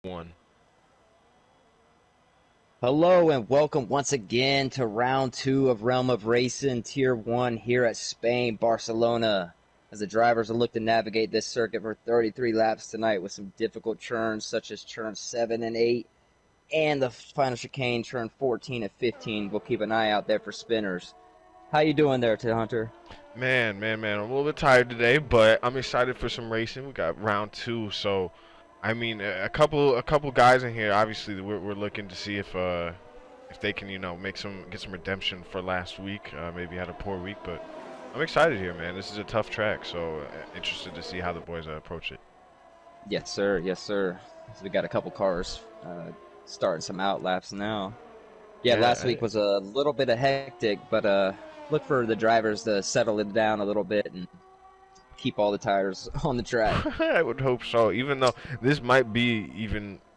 One. Hello and welcome once again to round two of Realm of Racing Tier 1 here at Spain, Barcelona. As the drivers will look to navigate this circuit for 33 laps tonight with some difficult turns such as turns 7 and 8 and the final chicane, turn 14 and 15. We'll keep an eye out there for spinners. How you doing there, Ted Hunter? Man. I'm a little bit tired today, but I'm excited for some racing. We got round two, so I mean, a couple guys in here. Obviously, we're looking to see if they can, get some redemption for last week. Maybe had a poor week, but I'm excited here, man. This is a tough track, so interested to see how the boys approach it. Yes, sir. Yes, sir. So we got a couple cars starting some out laps now. Yeah, last week was a little bit of hectic, but look for the drivers to settle it down a little bit and keep all the tires on the track. I would hope so. Even though this might be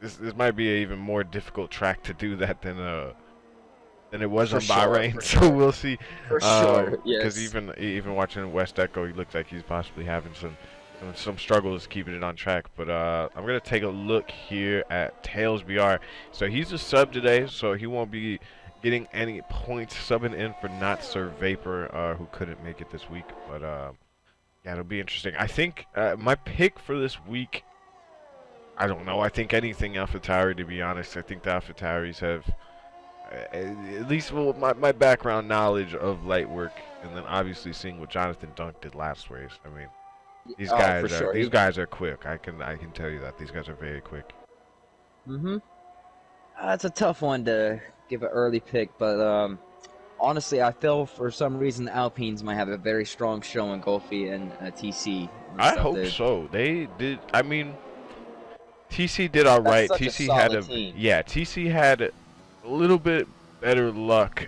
this might be an even more difficult track to do that than it was in Bahrain. So we'll see. For sure, yes. Because even watching West Echo, he looks like he's possibly having some struggles keeping it on track. But I'm gonna take a look here at Tails BR. So he's a sub today, so he won't be getting any points subbing in for Not Sir Vapor, who couldn't make it this week. But yeah, it'll be interesting. I think my pick for this week, I don't know. I think anything AlphaTauri, to be honest. I think the AlphaTauris have, at least my background knowledge of light work, and then obviously seeing what Jonathan Dunk did last race. I mean, these guys are quick. I can tell you that these guys are very quick. That's a tough one to give an early pick, but honestly, I feel for some reason the Alpines might have a very strong show in Golfi and TC. I hope so. They did. I mean, TC did all right. TC had TC had a little bit better luck.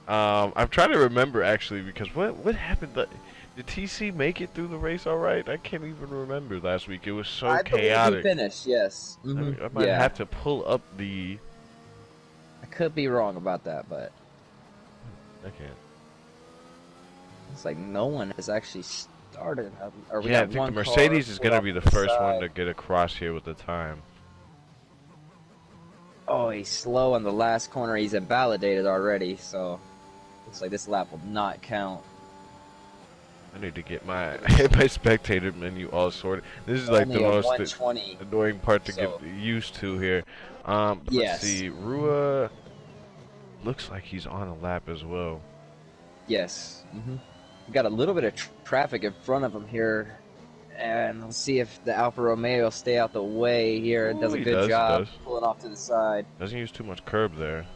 I'm trying to remember actually, because what happened? Did TC make it through the race all right? I can't even remember last week. It was so chaotic. I believe he finished, yes. I might have to pull up the. I could be wrong about that, but I can't. It's like no one has actually started. Yeah, I think the Mercedes is going to be the first one to get across here with the time. Oh, he's slow on the last corner. He's invalidated already, so looks like this lap will not count. I need to get my spectator menu all sorted. This is like the most annoying part to get used to here. Let's see. Rua looks like he's on a lap as well. Yes. We got a little bit of traffic in front of him here, and we'll see if the Alfa Romeo stay out the way here. It does a good job pulling off to the side. Doesn't use too much curb there.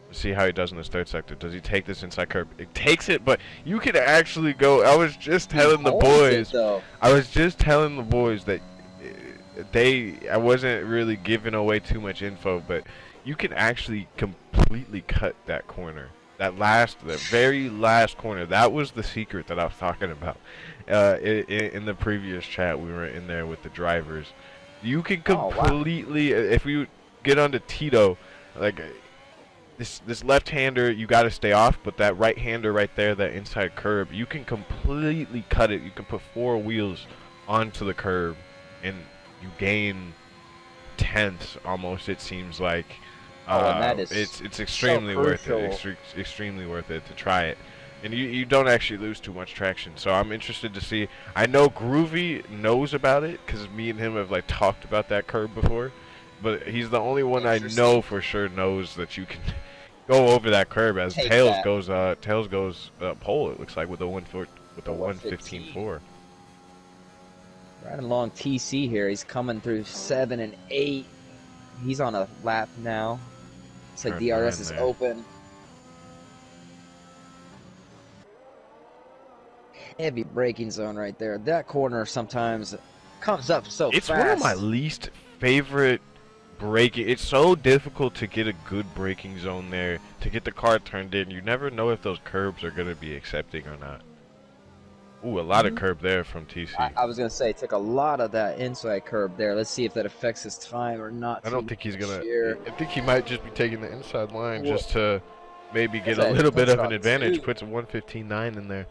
Let's see how he does in this third sector. Does he take this inside curb? It takes it, but you could actually go. I was just telling the boys. That I wasn't really giving away too much info, but you can actually completely cut that corner. The very last corner. That was the secret that I was talking about. In the previous chat, we were in there with the drivers. You can completely, if we get onto Tito, like this left-hander, you got to stay off, but that right-hander right there, that inside curb, you can completely cut it. You can put 4 wheels onto the curb, and you gain tenths almost. It seems like. That is it's extremely worth it. Extremely worth it to try it, and you don't actually lose too much traction. So I'm interested to see. I know Groovy knows about it because me and him have like talked about that curb before, but he's the only one I know for sure knows that you can go over that curb. As Tails goes pole. It looks like with a 115.4. Right along TC here. He's coming through 7 and 8. He's on a lap now. It's like DRS is open. Heavy braking zone right there. That corner sometimes comes up so fast. It's one of my least favorite braking. It's so difficult to get a good braking zone there, to get the car turned in. You never know if those curbs are going to be accepting or not. Ooh, a lot of curb there from TC. I was going to say, took a lot of that inside curb there. Let's see if that affects his time or not. I don't think he's going to. I think he might just be taking the inside line just to maybe get a little bit of an advantage. Puts a 115.9 in there.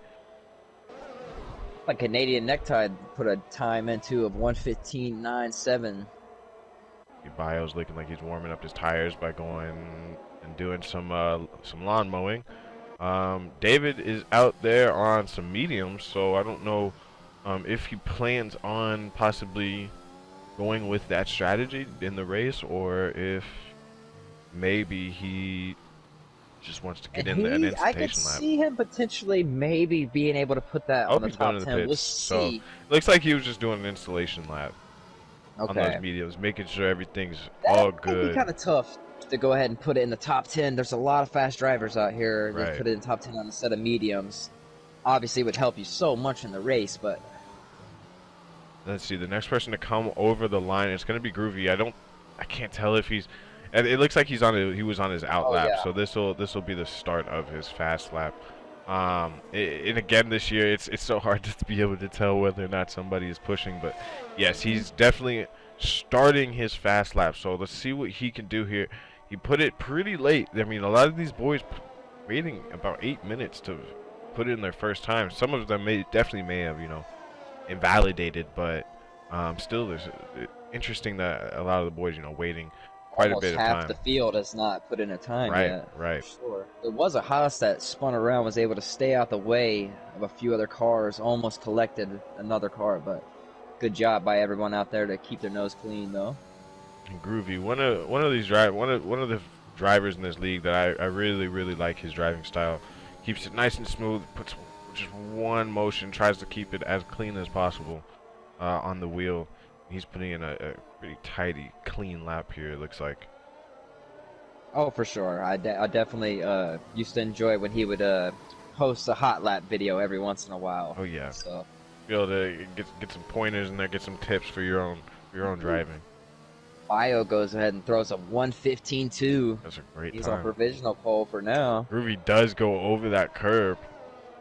Like Canadian Necktie put a time into of 115.97. Bio's looking like he's warming up his tires by going and doing some lawn mowing. David is out there on some mediums, so I don't know if he plans on possibly going with that strategy in the race, or if maybe he just wants to get in an I could incitation lap. see him potentially maybe being able to put that on the He's going top to the 10. pits. We'll So see. looks like he was just doing an installation lap on Okay. those mediums, making sure everything's That all might be good. kind of tough to go ahead and put it in the top 10. There's a lot of fast drivers out here that Right. put it in top 10 on a set of mediums. Obviously, it would help you so much in the race, but Let's see, the next person to come over the line is going to be Groovy. I can't tell if he's. And it looks like he was on his out lap, yeah. so this will be the start of his fast lap. And again this year, it's so hard to be able to tell whether or not somebody is pushing, but yes, he's definitely starting his fast lap. So let's see what he can do here. He put it pretty late. I mean, a lot of these boys waiting about 8 minutes to put it in their first time. Some of them definitely may have, invalidated, but still, it's interesting that a lot of the boys, waiting quite a bit of time. Almost half the field has not put in a time yet. Right. For sure. There was a Haas that spun around, was able to stay out the way of a few other cars, almost collected another car, but good job by everyone out there to keep their nose clean, though. And Groovy, one of the drivers in this league that I really like his driving style. Keeps it nice and smooth, puts just one motion, tries to keep it as clean as possible on the wheel. He's putting in a pretty tidy, clean lap here, it looks like. Oh, for sure. I definitely used to enjoy when he would post a hot lap video every once in a while. Oh yeah. So Be able to get some pointers in there, get some tips for your own driving. Bio goes ahead and throws a 1:15.2. That's a great He's time. on provisional pole for now. Groovy does go over that curb.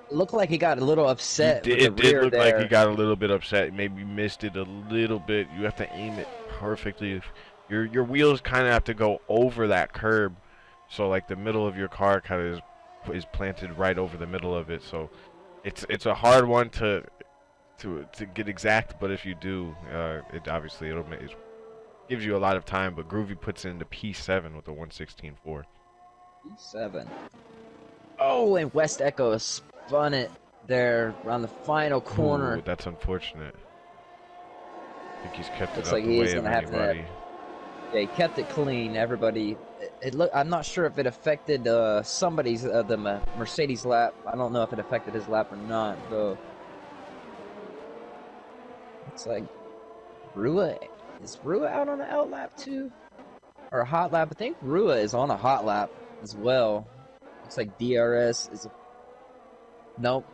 It looked like he got a little upset. It did look there. like he got a little bit upset. Maybe missed it a little bit. You have to aim it perfectly. Your wheels kind of have to go over that curb, so like the middle of your car kind of is planted right over the middle of it. So it's a hard one to get exact. But if you do, it gives you a lot of time. But Groovy puts it into P7 with a 1:16.4. P7. Oh, and West Echo spun it there around the final corner. Ooh, that's unfortunate. I think he's kept Looks it like out the he is way of gonna have to- anybody. Yeah, he kept it clean. Everybody, I'm not sure if it affected somebody's the Mercedes lap. I don't know if it affected his lap or not, though. Looks like Rua is Rua out on an out lap too, or a hot lap. I think Rua is on a hot lap as well. Looks like DRS is. Nope.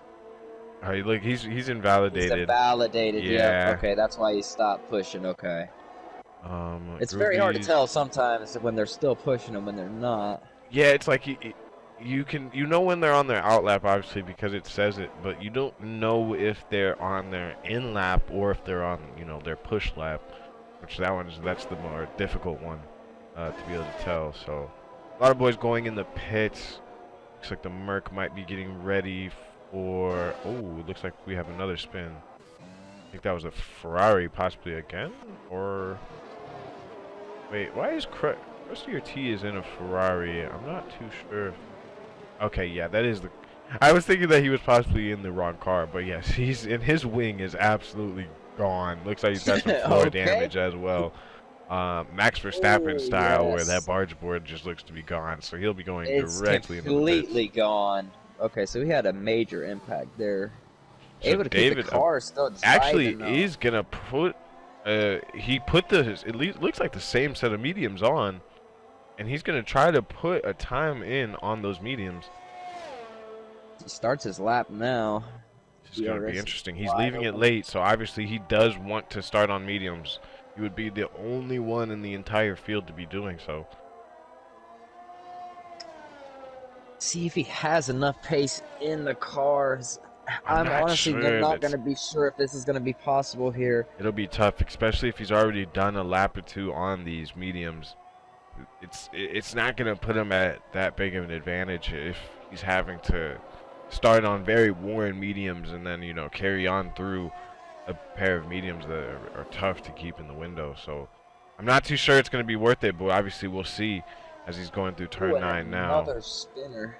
Look, he's invalidated. He's invalidated. Yeah. Yep. Okay, that's why he stopped pushing. Okay. It's Groovy's- very hard to tell sometimes when they're still pushing them when they're not. Yeah, it's like you know when they're on their out lap, obviously, because it says it, but you don't know if they're on their in lap or if they're on their push lap, which that's the more difficult one to be able to tell. So a lot of boys going in the pits. Looks like the Merc might be getting ready for. Oh, it looks like we have another spin. I think that was a Ferrari, possibly again, or. Wait, why is Crusty T is in a Ferrari? I'm not too sure. Okay, yeah, that is the. I was thinking that he was possibly in the wrong car, but yes, his wing is absolutely gone. Looks like he's got some floor Okay. damage as well. Max Verstappen style, where yes. that barge board just looks to be gone, so he'll be going It's directly into the completely gone. Okay, so we had a major impact there. So Able to David, keep the car still driving, actually though. is gonna put. He put it looks like the same set of mediums on, and he's gonna try to put a time in on those mediums. He starts his lap now. It's gonna be DRS interesting. He's wide leaving it open. late, so obviously he does want to start on mediums. He would be the only one in the entire field to be doing so. See if he has enough pace in the cars. I'm I'm not honestly sure. not going to be sure if this is going to be possible here. It'll be tough, especially if he's already done a lap or two on these mediums. It's not gonna put him at that big of an advantage if he's having to start on very worn mediums and then carry on through a pair of mediums that are tough to keep in the window. So I'm not too sure it's going to be worth it, but obviously we'll see as he's going through Ooh, turn and 9 now. another spinner.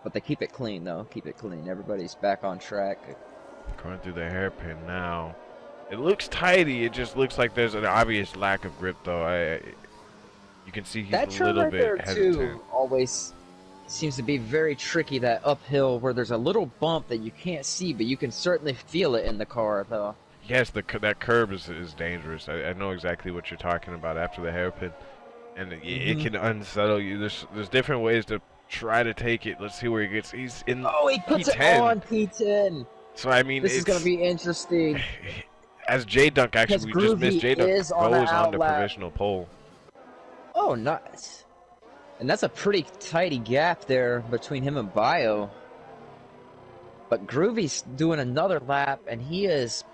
But they keep it clean, though. Keep it clean. Everybody's back on track. Going through the hairpin now. It looks tidy. It just looks like there's an obvious lack of grip, though. You can see he's That a turn little right there, bit hesitant. too, always seems to be very tricky, that uphill where there's a little bump that you can't see, but you can certainly feel it in the car, though. Yes, that curb is dangerous. I know exactly what you're talking about after the hairpin. And it can unsettle you. There's different ways to try to take it. Let's see where he gets. He's in Oh, he puts P10. it on P10. So, I mean, This is going to be interesting. As J-Dunk, actually, we just missed J-Dunk, goes on the provisional pole. Oh, nice. And that's a pretty tidy gap there between him and Bio. But Groovy's doing another lap, and he is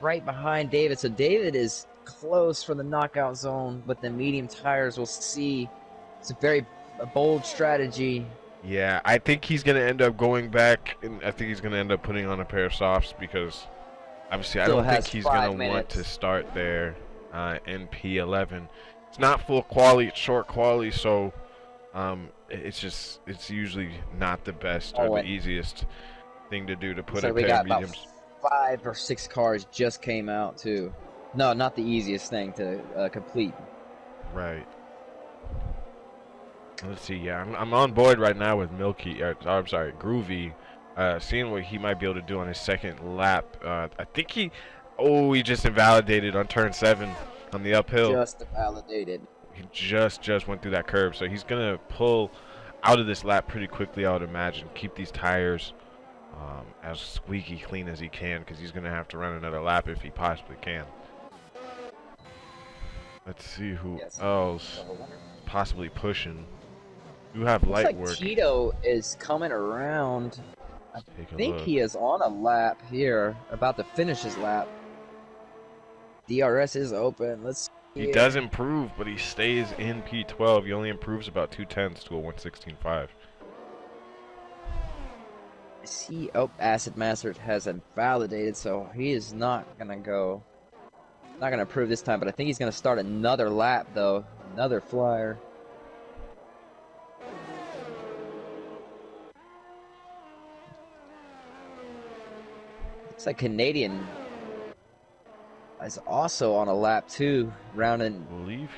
right behind David. So David is close for the knockout zone, but the medium tires, we'll see. It's a bold strategy. Yeah, I think he's going to end up going back, and I think he's going to end up putting on a pair of softs because, obviously, I don't think he's going to want to start there in P11. It's not full quality, it's short quality, so it's usually not the best or the easiest thing to do to put a pair of mediums. About 5 or 6 cars just came out too. No, not the easiest thing to complete. Right. Let's see. Yeah, I'm on board right now with I'm sorry, Groovy. Seeing what he might be able to do on his second lap. I think he just invalidated on turn 7 on the uphill. Just invalidated. He just went through that curve, so he's gonna pull out of this lap pretty quickly, I would imagine. Keep these tires as squeaky clean as he can, because he's gonna have to run another lap if he possibly can. Let's see who else possibly pushing. You have Looks light like work. Tito is coming around. I think he is on a lap here, about to finish his lap. DRS is open. Let's see. He does improve, but he stays in P12. He only improves about 2/10 to a 116.5. I see. Oh, Acid Master has invalidated, so he is not gonna go. Not gonna improve this time, but I think he's gonna start another lap though. Another flyer. Looks like Canadian is also on a lap too, rounding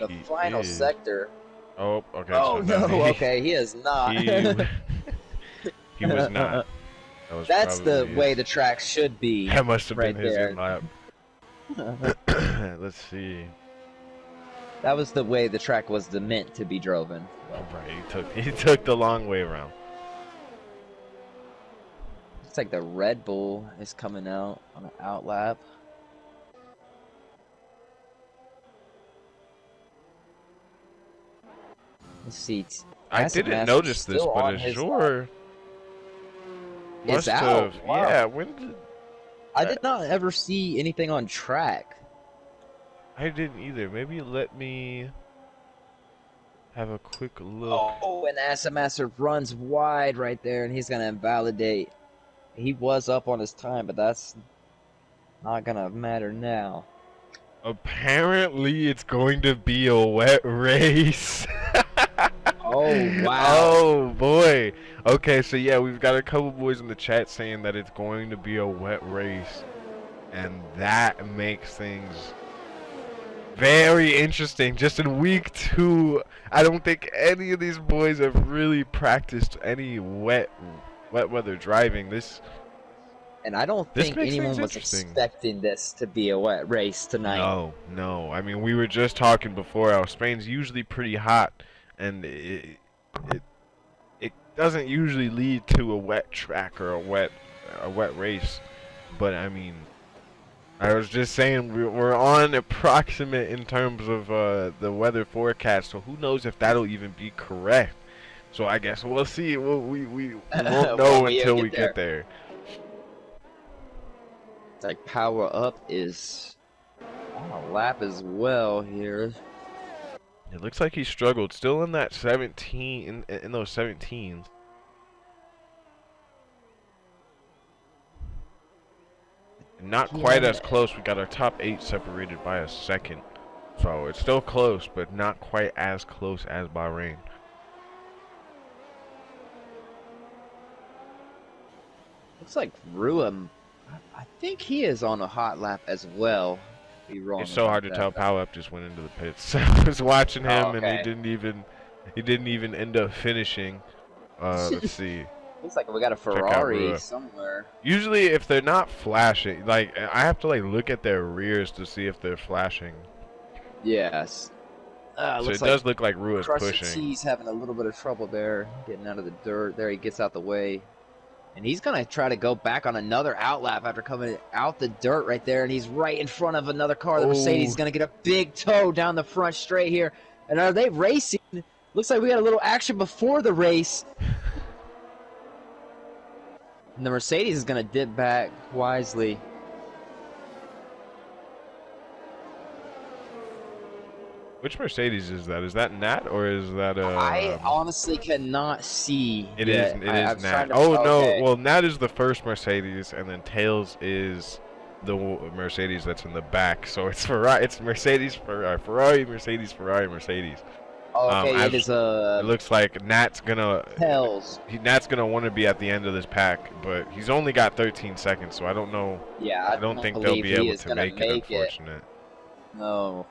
the final sector. Oh, okay. Oh so no, okay, he is not. He was not. That's the way the track should be. That must have right been his there. lap. Let's see. That was the way the track was meant to be driven. Oh, right, he took the long way around. Looks like the Red Bull is coming out on an out lap. Let's see. I didn't notice this, but it sure must have. Wow. Yeah, when did... I did not ever see anything on track. I didn't either. Maybe let me have a quick look. Oh, and Acid Master runs wide right there, and he's going to invalidate. He was up on his time, but that's not going to matter now. Apparently, it's going to be a wet race. Oh, wow. Oh, boy. Okay, so yeah, we've got a couple boys in the chat saying that it's going to be a wet race. And that makes things very interesting. Just in week 2, I don't think any of these boys have really practiced any wet weather driving. And I don't think anyone was expecting this to be a wet race tonight. No. I mean, we were just talking before. Spain's usually pretty hot, and it doesn't usually lead to a wet track or a wet race. But I mean, I was just saying we're on approximate in terms of the weather forecast. So who knows if that'll even be correct? So I guess we'll see. We won't know until we get there. It's like Power Up is on a lap as well here. It looks like he struggled. Still in that 17, in those 17s. Not quite as close. We got our top 8 separated by a second. So it's still close, but not quite as close as Bahrain. Looks like Ruam. I think he is on a hot lap as well. Be wrong It's so about hard to that. tell. Power Up just went into the pits. I was watching Oh, him, and okay. he didn't even end up finishing. Let's see. Looks like we got a Check out Ferrari Rua. somewhere. Usually, if they're not flashing, like I have to like look at their rears to see if they're flashing. Yes. So Looks it like does look like Rua's Crusher pushing. T's having a little bit of trouble there, getting out of the dirt. There he gets out the way. And he's going to try to go back on another outlap after coming out the dirt right there. And he's right in front of another car. The Mercedes is going to get a big toe down the front straight here. And are they racing? Looks like we got a little action before the race. And the Mercedes is going to dip back wisely. Which Mercedes is that? Is that Nat or is that I honestly cannot see. It is Nat. Oh no, well Nat is the first Mercedes, and then Tails is the Mercedes that's in the back. So it's Ferrari. It's Mercedes, Ferrari, Mercedes, Ferrari, Mercedes. Okay, it is It looks like Nat's gonna. Tails. Nat's gonna want to be at the end of this pack, but he's only got 13 seconds, so I don't know. Yeah, I don't think they'll be able to make it. Unfortunate. No.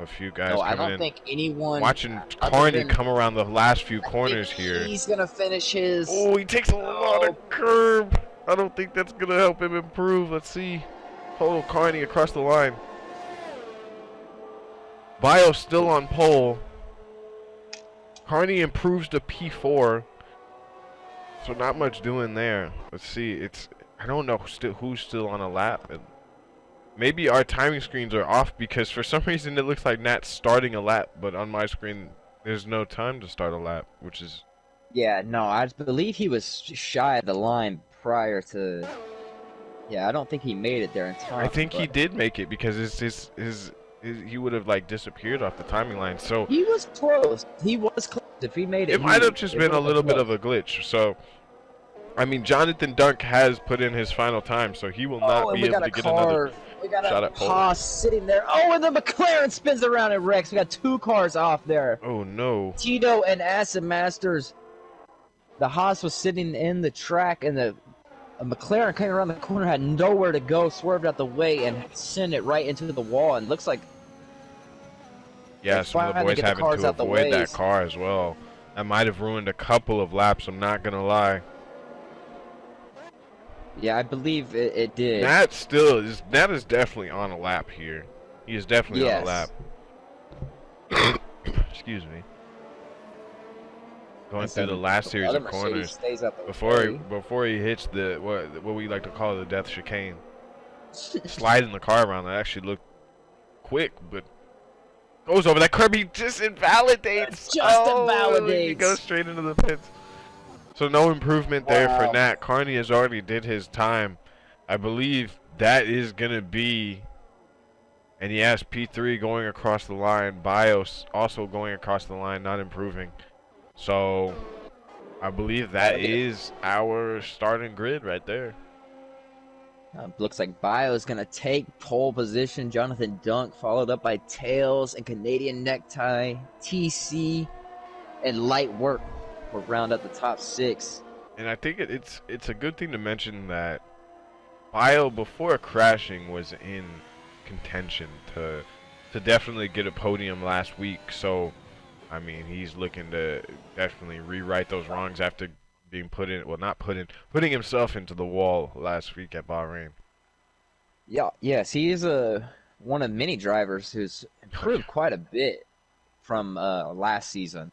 A few guys no, coming I don't in. think anyone. Watching Carney come around the last few corners here. He's gonna finish his. Oh, he takes a lot of curb. I don't think that's gonna help him improve. Let's see. Oh, Carney across the line. Bio still on pole. Carney improves to P4. So not much doing there. Let's see. I don't know who's still on a lap. Maybe our timing screens are off because for some reason it looks like Nat's starting a lap, but on my screen there's no time to start a lap, which is... Yeah, no, I believe he was shy of the line prior to... Yeah, I don't think he made it there in time. I think he did make it because he would have like disappeared off the timing line. So he was close. He was close. If he made it, it might have just been a little bit of a glitch. So I mean, Jonathan Dunk has put in his final time, so he will not be able to get another shot at pole. Haas sitting there. Oh, and the McLaren spins around and wrecks. We got two cars off there. Oh no! Tito and Acid Masters. The Haas was sitting in the track, and the McLaren came around the corner, had nowhere to go, swerved out the way, and sent it right into the wall. And looks like some of the boys having to avoid that car as well. That might have ruined a couple of laps. I'm not gonna lie. Yeah, I believe it did. Nat is definitely on a lap here. He is definitely on a lap. Excuse me. Going through the last series of corners before he hits the what we like to call the death chicane. Sliding the car around, that actually looked quick, but goes over that curb. He just invalidates. He goes straight into the pits. So no improvement there for Nat. Carney has already did his time. I believe that is going to be, and he has P3 going across the line. Bios also going across the line, not improving. So I believe that is our starting grid right there. Looks like Bio is going to take pole position. Jonathan Dunk followed up by Tails and Canadian Necktie, TC, and Light Work will round up the top six. And I think it's a good thing to mention that Bio, before crashing, was in contention to definitely get a podium last week. So, I mean, he's looking to definitely rewrite those wrongs after being putting himself into the wall last week at Bahrain. Yeah, yes, he is one of many drivers who's improved quite a bit from last season.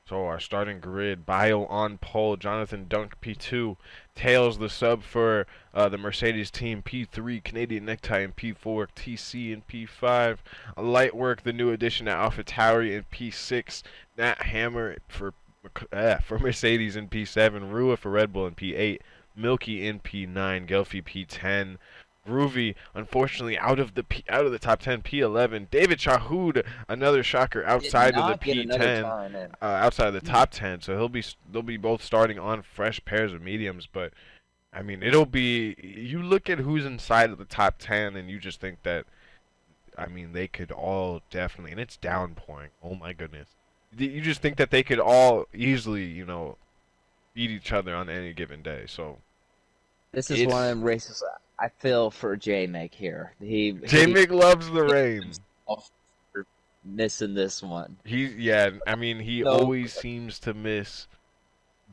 So our starting grid: Bio on pole, Jonathan Dunk P2, Tails the sub for the Mercedes team P3, Canadian Necktie in P4, TC in P5, Lightwork the new addition at AlphaTauri in P6, Nat Hammer for Mercedes in P7, Rua for Red Bull in P8, Milky in P9, Gelfi P10. Groovy, unfortunately, out of the top 10, P11. David Chahoud, another shocker, outside of the P10, outside of the top 10. So they'll be both starting on fresh pairs of mediums. But I mean, it'll be, you look at who's inside of the top 10, and you just think that I mean, they could all definitely, and it's downpouring. Oh my goodness. You just think that they could all easily, you know, beat each other on any given day. So This is one of it's them races I feel for J-Meg here. J-Mick loves the rain. For missing this one. Yeah, I mean, he So always seems to miss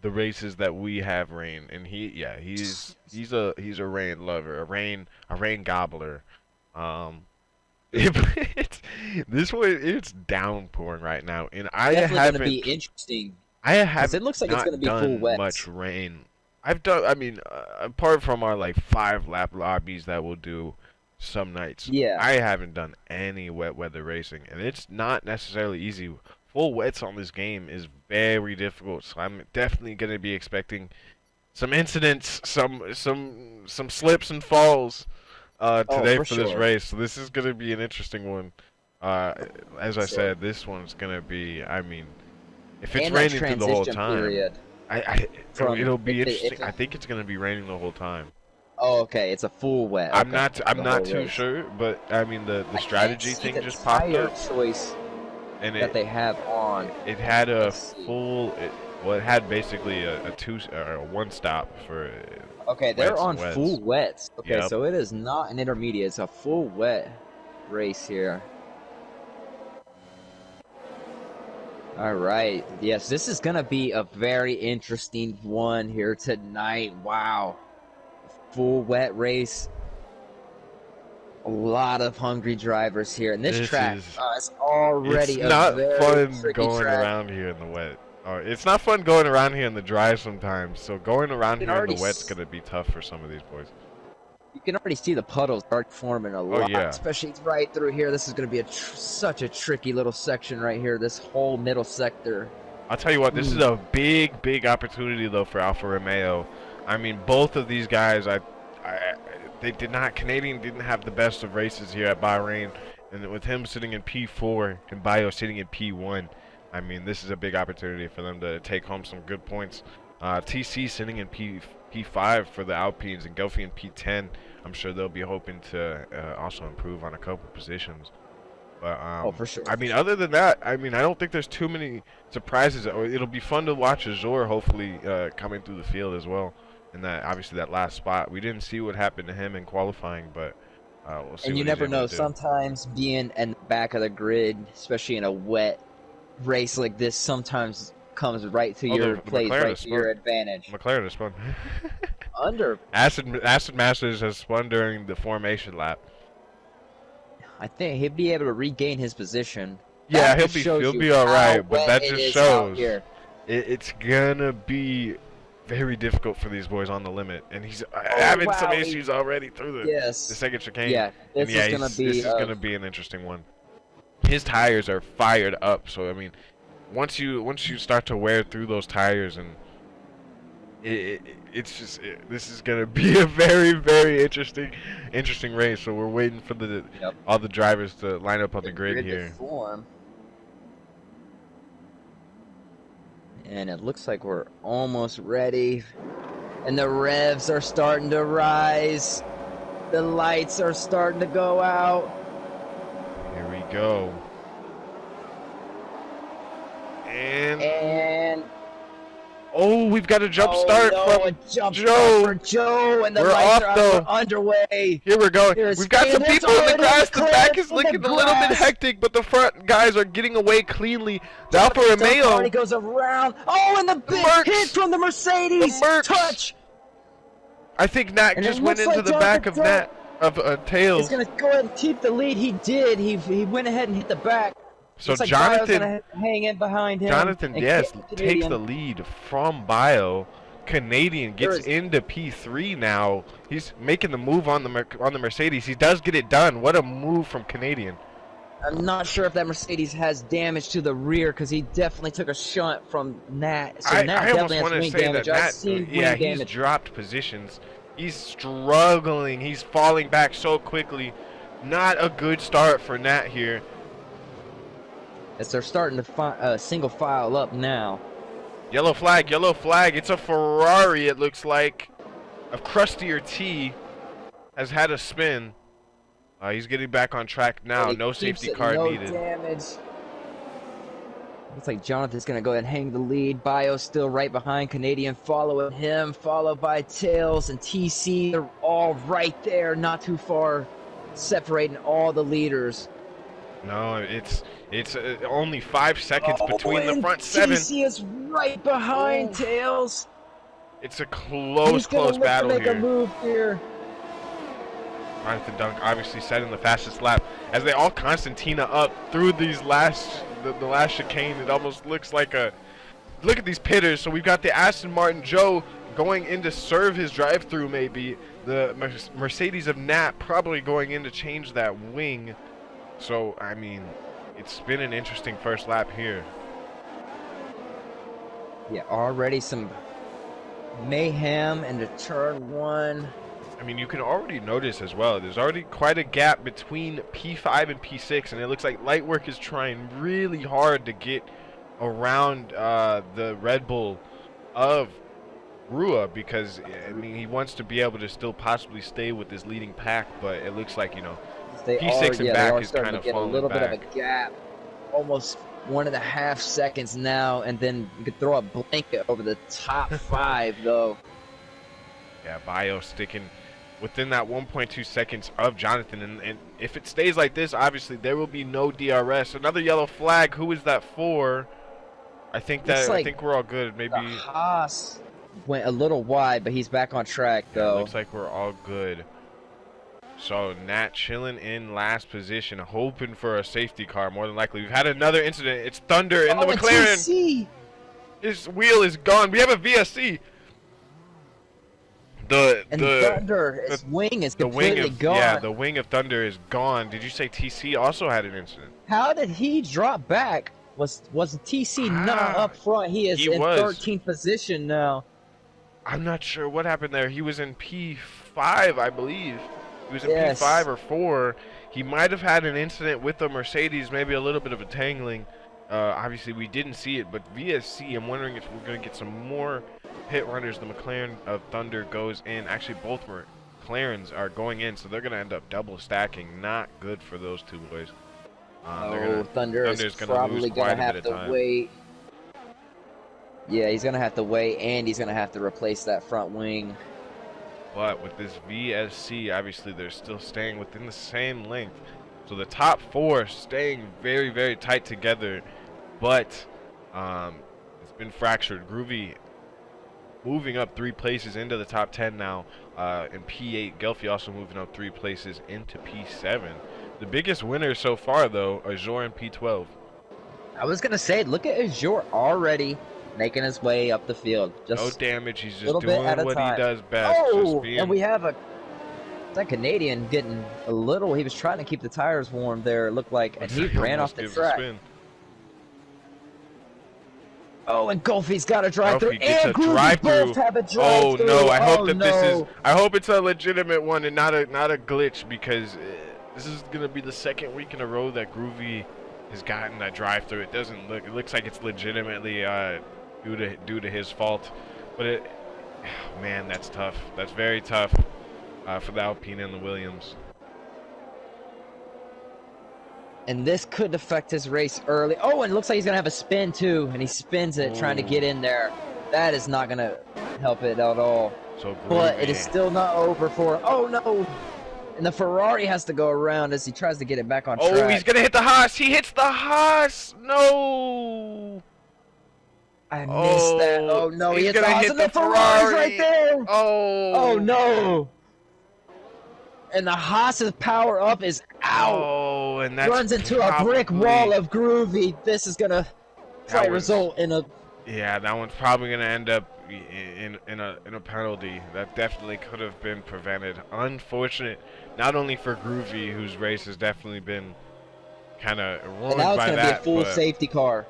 the races that we have rain, and he's a rain lover, a rain gobbler. Um, this one it's downpouring right now, and I definitely going to be haven't interesting. I have It looks like it's not going to be full done wet. much rain. I've done, I mean, apart from our like 5 lap lobbies that we'll do some nights, Yeah. I haven't done any wet weather racing, and it's not necessarily easy. Full wets on this game is very difficult, so I'm definitely going to be expecting some incidents, some slips and falls today for for this sure. race. So this is going to be an interesting one. As I said, this one's going to be, I mean, if it's And that raining through the whole transition time, period. it'll be if interesting. it- I think it's going to be raining the whole time. Oh, okay. It's a full wet. I'm Okay, not the whole too race. sure, but I mean the I can't strategy see thing the just popped tire up, choice and that they have on. it had a Let's see. well, it had basically a one stop for Okay, they're wets on and wets. full wets. Okay, Yep. so it is not an intermediate. It's a full wet race here. All right. Yes, this is going to be a very interesting one here tonight. Wow. Full wet race. A lot of hungry drivers here. And this track is is already it's not a very fun tricky going track. around here in the wet. Or it's not fun going around here in the dry sometimes. So going around You can here in the already wet's gonna be tough for some of these boys. You can already see the puddles start forming a lot, yeah. especially right through here. This is going to be such a tricky little section right here, this whole middle sector. I'll tell you what, this is a big opportunity though for Alfa Romeo. I mean, both of these guys, Canadian didn't have the best of races here at Bahrain, and with him sitting in P4 and Bayo sitting in P1, I mean, this is a big opportunity for them to take home some good points. TC sitting in P5 for the Alpines and Gelfi in P10. I'm sure they'll be hoping to also improve on a couple positions. But for sure. I mean, other than that, I mean, I don't think there's too many surprises. It'll be fun to watch Azor hopefully coming through the field as well. And that obviously that last spot, we didn't see what happened to him in qualifying, but we'll see. And you never know. Sometimes being in the back of the grid, especially in a wet race like this, sometimes comes right to your plays, right to your advantage. McLaren has spun. Acid Masters has spun during the formation lap. I think he'll be able to regain his position. Yeah, he'll be all right, but that just shows it's gonna be very difficult for these boys on the limit, and he's having some issues already through the second chicane. Yeah, this is gonna be an interesting one. His tires are fired up, so I mean, once you start to wear through those tires, and this is gonna be a very interesting race. So we're waiting for all the drivers to line up on the grid here. And it looks like we're almost ready. And the revs are starting to rise. The lights are starting to go out. Here we go. And oh, we've got a jump start from Joe. For Joe, and the we're lights off, are underway. Here we're going. We've got some people in the grass. The back is looking a little bit hectic, but the front guys are getting away cleanly. The Alfa Romeo goes around. Oh, and the big hit from the Mercedes. Touch. I think Nat just went into the back of Tails. He's gonna go ahead and keep the lead. He did. He went ahead and hit the back. So like Jonathan, hang in behind him. Jonathan, takes the lead from Bio. Canadian gets into P3 now. He's making the move on the Mercedes. He does get it done. What a move from Canadian. I'm not sure if that Mercedes has damage to the rear because he definitely took a shunt from Nat. So I almost want to say that Nat, he's dropped positions. He's struggling. He's falling back so quickly. Not a good start for Nat here. As they're starting to single file up now. Yellow flag, yellow flag. It's a Ferrari, it looks like. A crustier T has had a spin. He's getting back on track now. No safety car needed. No damage. Looks like Jonathan's going to go ahead and hang the lead. Bio still right behind. Canadian following him, followed by Tails and TC. They're all right there, not too far, separating all the leaders. No, it's only 5 seconds between the front 7. TC is right behind Tails. It's a close battle make here. A move here. Jonathan Dunk obviously setting the fastest lap as they all Constantina up through these the last chicane. It almost looks like a look at these pitters. So we've got the Aston Martin Joe going in to serve his drive-through, maybe the Mercedes of Nat probably going in to change that wing. So I mean, it's been an interesting first lap here. Yeah, already some mayhem into turn 1. I mean, you can already notice as well, there's already quite a gap between P5 and P6, and it looks like Lightwork is trying really hard to get around the Red Bull of Rua, because, I mean, he wants to be able to still possibly stay with this leading pack, but it looks like, you know, P6 and back is kind of falling a little back. bit of a gap, almost 1.5 seconds now, and then you could throw a blanket over the top 5, though. Yeah, Bio sticking within that 1.2 seconds of Jonathan, and if it stays like this, obviously there will be no DRS. Another yellow flag. Who is that for? I think I think we're all good. Maybe Haas went a little wide, but he's back on track though. Looks like we're all good. So Nat chilling in last position, hoping for a safety car. More than likely, we've had another incident. It's Thunder in the McLaren. TC. His wheel is gone. We have a VSC. Thunder, his wing is completely gone. Yeah, the wing of Thunder is gone. Did you say TC also had an incident? How did he drop back? Was TC not up front? He is in 13th position now. I'm not sure what happened there. He was in P5, I believe. He was in P5 or 4. He might have had an incident with the Mercedes, maybe a little bit of a tangling. Obviously, we didn't see it, but VSC, I'm wondering if we're going to get some more pit runners. The McLaren of Thunder goes in. Actually, both McLarens are going in, so they're going to end up double stacking. Not good for those two boys. Thunder's probably going to have to wait. Yeah, he's going to have to wait, and he's going to have to replace that front wing. But with this VSC, obviously, they're still staying within the same length. So the top 4 staying very, very tight together. But it's been fractured. Groovy moving up 3 places into the top 10 now in P8. Gelfie also moving up 3 places into P7. The biggest winner so far, though, Azure in P12. I was going to say, look at Azure already making his way up the field. Just no damage. He's just doing what he does best. Oh, and we have that Canadian getting a little. He was trying to keep the tires warm there, it looked like, and he ran off the track. Oh, and Golfie's got a drive-through, and Groovy both have a drive-through. Oh no! I hope that this is. I hope it's a legitimate one and not a glitch, because this is gonna be the second week in a row that Groovy has gotten that drive-through. It doesn't look. It looks like it's legitimately due to his fault, but man, that's tough. That's very tough for the Alpine and the Williams. And this could affect his race early. Oh, and it looks like he's going to have a spin, too. And he spins it, trying to get in there. That is not going to help it at all. So Groovy. But it is still not over for him. Oh, no. And the Ferrari has to go around as he tries to get it back on track. Oh, he's going to hit the Haas. He hits the Haas. No. I missed that. Oh, no. He hits the Haas. And the Ferrari's right there. Oh. Oh, no. And the Haas's power up is out. Oh, and that runs into a brick wall of Groovy. This is gonna result in a. Yeah, that one's probably gonna end up in a penalty. That definitely could have been prevented. Unfortunate, not only for Groovy, whose race has definitely been kind of ruined by that. Now it's gonna be a full safety car.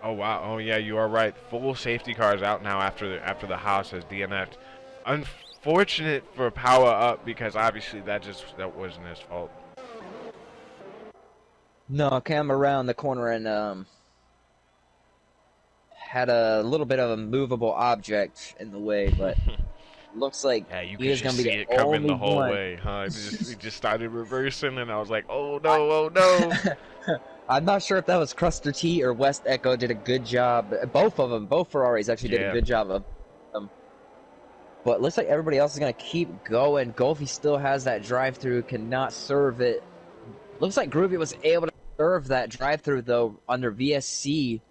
Oh wow! Oh yeah, you are right. Full safety car is out now after the Haas has DNF'd. Unfortunate for power up, because obviously that wasn't his fault. No, came around the corner and had a little bit of a movable object in the way, but looks like Yeah, you he could is going just to see be it the coming only the whole one. way, huh? It just started reversing, and I was like, oh no, oh no. I'm not sure if that was Cruster T or West Echo did a good job. Both of them, both Ferraris actually did a Yeah. good job of them. But looks like everybody else is going to keep going. Golfy still has that drive-through, cannot serve it. Looks like Groovy was able to serve that drive-through, though, under VSC.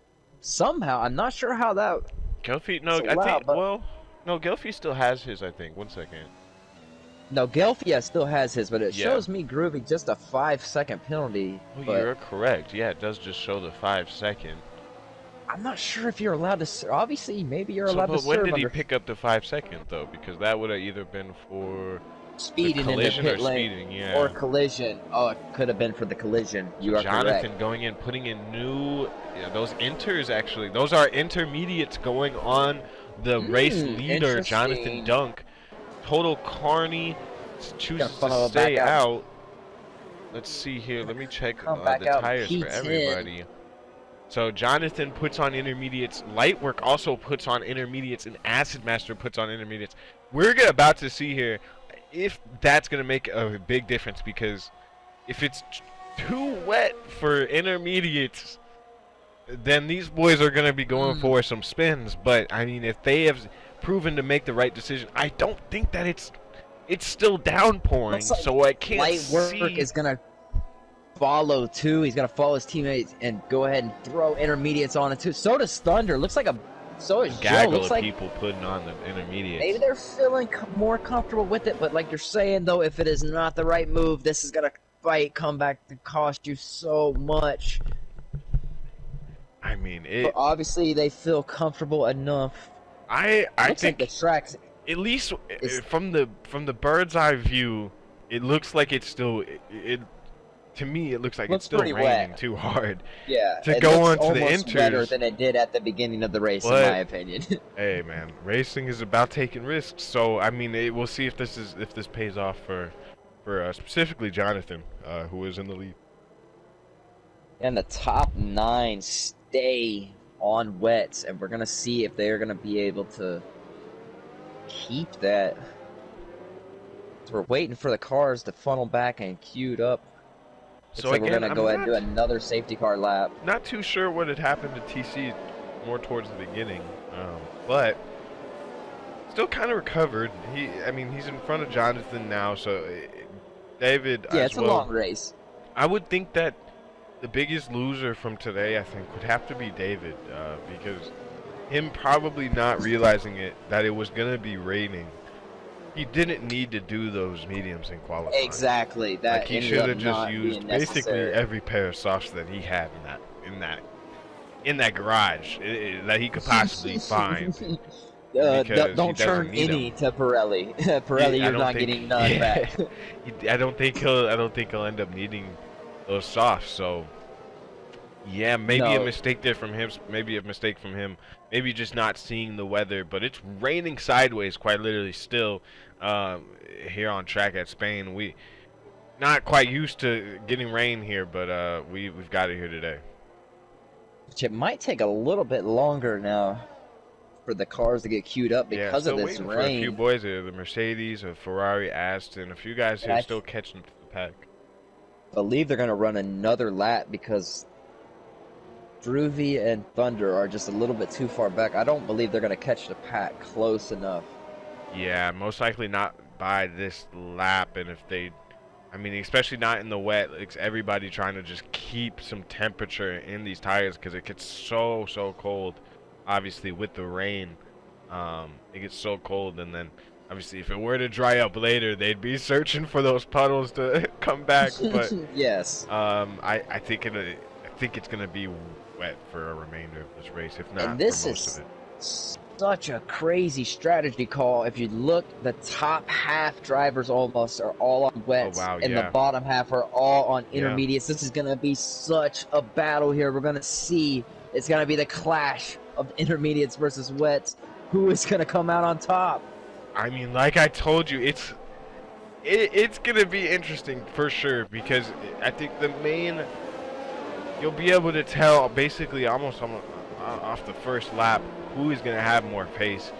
Somehow, I'm not sure how that Gelfie, was no, I think, allowed, but... well, no, Gelfie still has his, I think. 1 second. No, Gelfie still has his, but it Yeah. shows me Groovy just a 5-second penalty. Oh, But you're correct. Yeah, it does just show the 5-second. I'm not sure if you're allowed to serve. Obviously, maybe you're So, allowed to but when serve did he under pick up the 5-second, though? Because that would have either been for the speeding in the collision pit or lane. speeding, yeah. Or collision. Oh, it could have been for the collision. You are Jonathan correct. going in, putting in new, those inters actually. Those are intermediates going on the race leader, Jonathan Dunk. Total carny, chooses to stay out. Let's see here. Let me check the tires for everybody. So Jonathan puts on intermediates. Lightwork also puts on intermediates, and Acid Master puts on intermediates. We're about to see here if that's going to make a big difference, because if it's too wet for intermediates, then these boys are going to be going for some spins. But I mean, if they have proven to make the right decision, I don't think that it's still downpouring, Like so I can't Lightwork is going to follow too. He's going to follow his teammates and go ahead and throw intermediates on it too. So does Thunder. Looks like so is Joe. Gaggle Looks of like people putting on the intermediates. maybe they're feeling more comfortable with it, but like you're saying, though, if it is not the right move, this is going to come back to cost you so much. I mean, but obviously they feel comfortable enough. I think like the tracks, at least from the bird's eye view, it looks like it's still to me it looks like it's still raining wet. too hard. Yeah, to go on to the inters. Wetter than it did at the beginning of the race, in my opinion. Hey man, racing is about taking risks. So I mean, we'll see if this pays off for specifically Jonathan, who is in the lead. And the top 9 stay on wets, and we're gonna see if they're gonna be able to keep that. So we're waiting for the cars to funnel back and queued up. So like again, we're gonna go ahead and do another safety car lap. Not too sure what had happened to TC more towards the beginning, but still kind of recovered. I mean, he's in front of Jonathan now, so David. Yeah, it's a long race. I would think that the biggest loser from today, I think, would have to be David, because him probably not realizing that it was gonna be raining. He didn't need to do those mediums in qualifying. Exactly. That like he should have just used basically every pair of softs that he had in that garage that he could possibly find. Don't turn any to Pirelli. Pirelli, you're not getting none back. I don't think he'll end up needing those softs. So yeah, maybe a mistake there from him. Maybe a mistake from him. Maybe just not seeing the weather. But it's raining sideways, quite literally, still here on track at Spain. We not quite used to getting rain here, but we've got it here today. Which it might take a little bit longer now for the cars to get queued up because of this rain. For a few boys here, the Mercedes, a Ferrari, Aston, a few guys here still catching the pack. I believe they're going to run another lap because Groovy and Thunder are just a little bit too far back. I don't believe they're going to catch the pack close enough. Yeah, most likely not by this lap, and if they, I mean, especially not in the wet. It's everybody trying to just keep some temperature in these tires because it gets so cold. Obviously, with the rain, it gets so cold, and then obviously, if it were to dry up later, they'd be searching for those puddles to come back. But yes, I think it's gonna be wet for a remainder of this race, if not and this for most of it. Such a crazy strategy call. If you look, the top half drivers almost are all on wets, and the bottom half are all on intermediates. This is gonna be such a battle here. We're gonna see. It's gonna be the clash of intermediates versus wets. Who is gonna come out on top? I mean, like I told you, it's gonna be interesting for sure, because I think you'll be able to tell basically almost off the first lap who is gonna have more pace,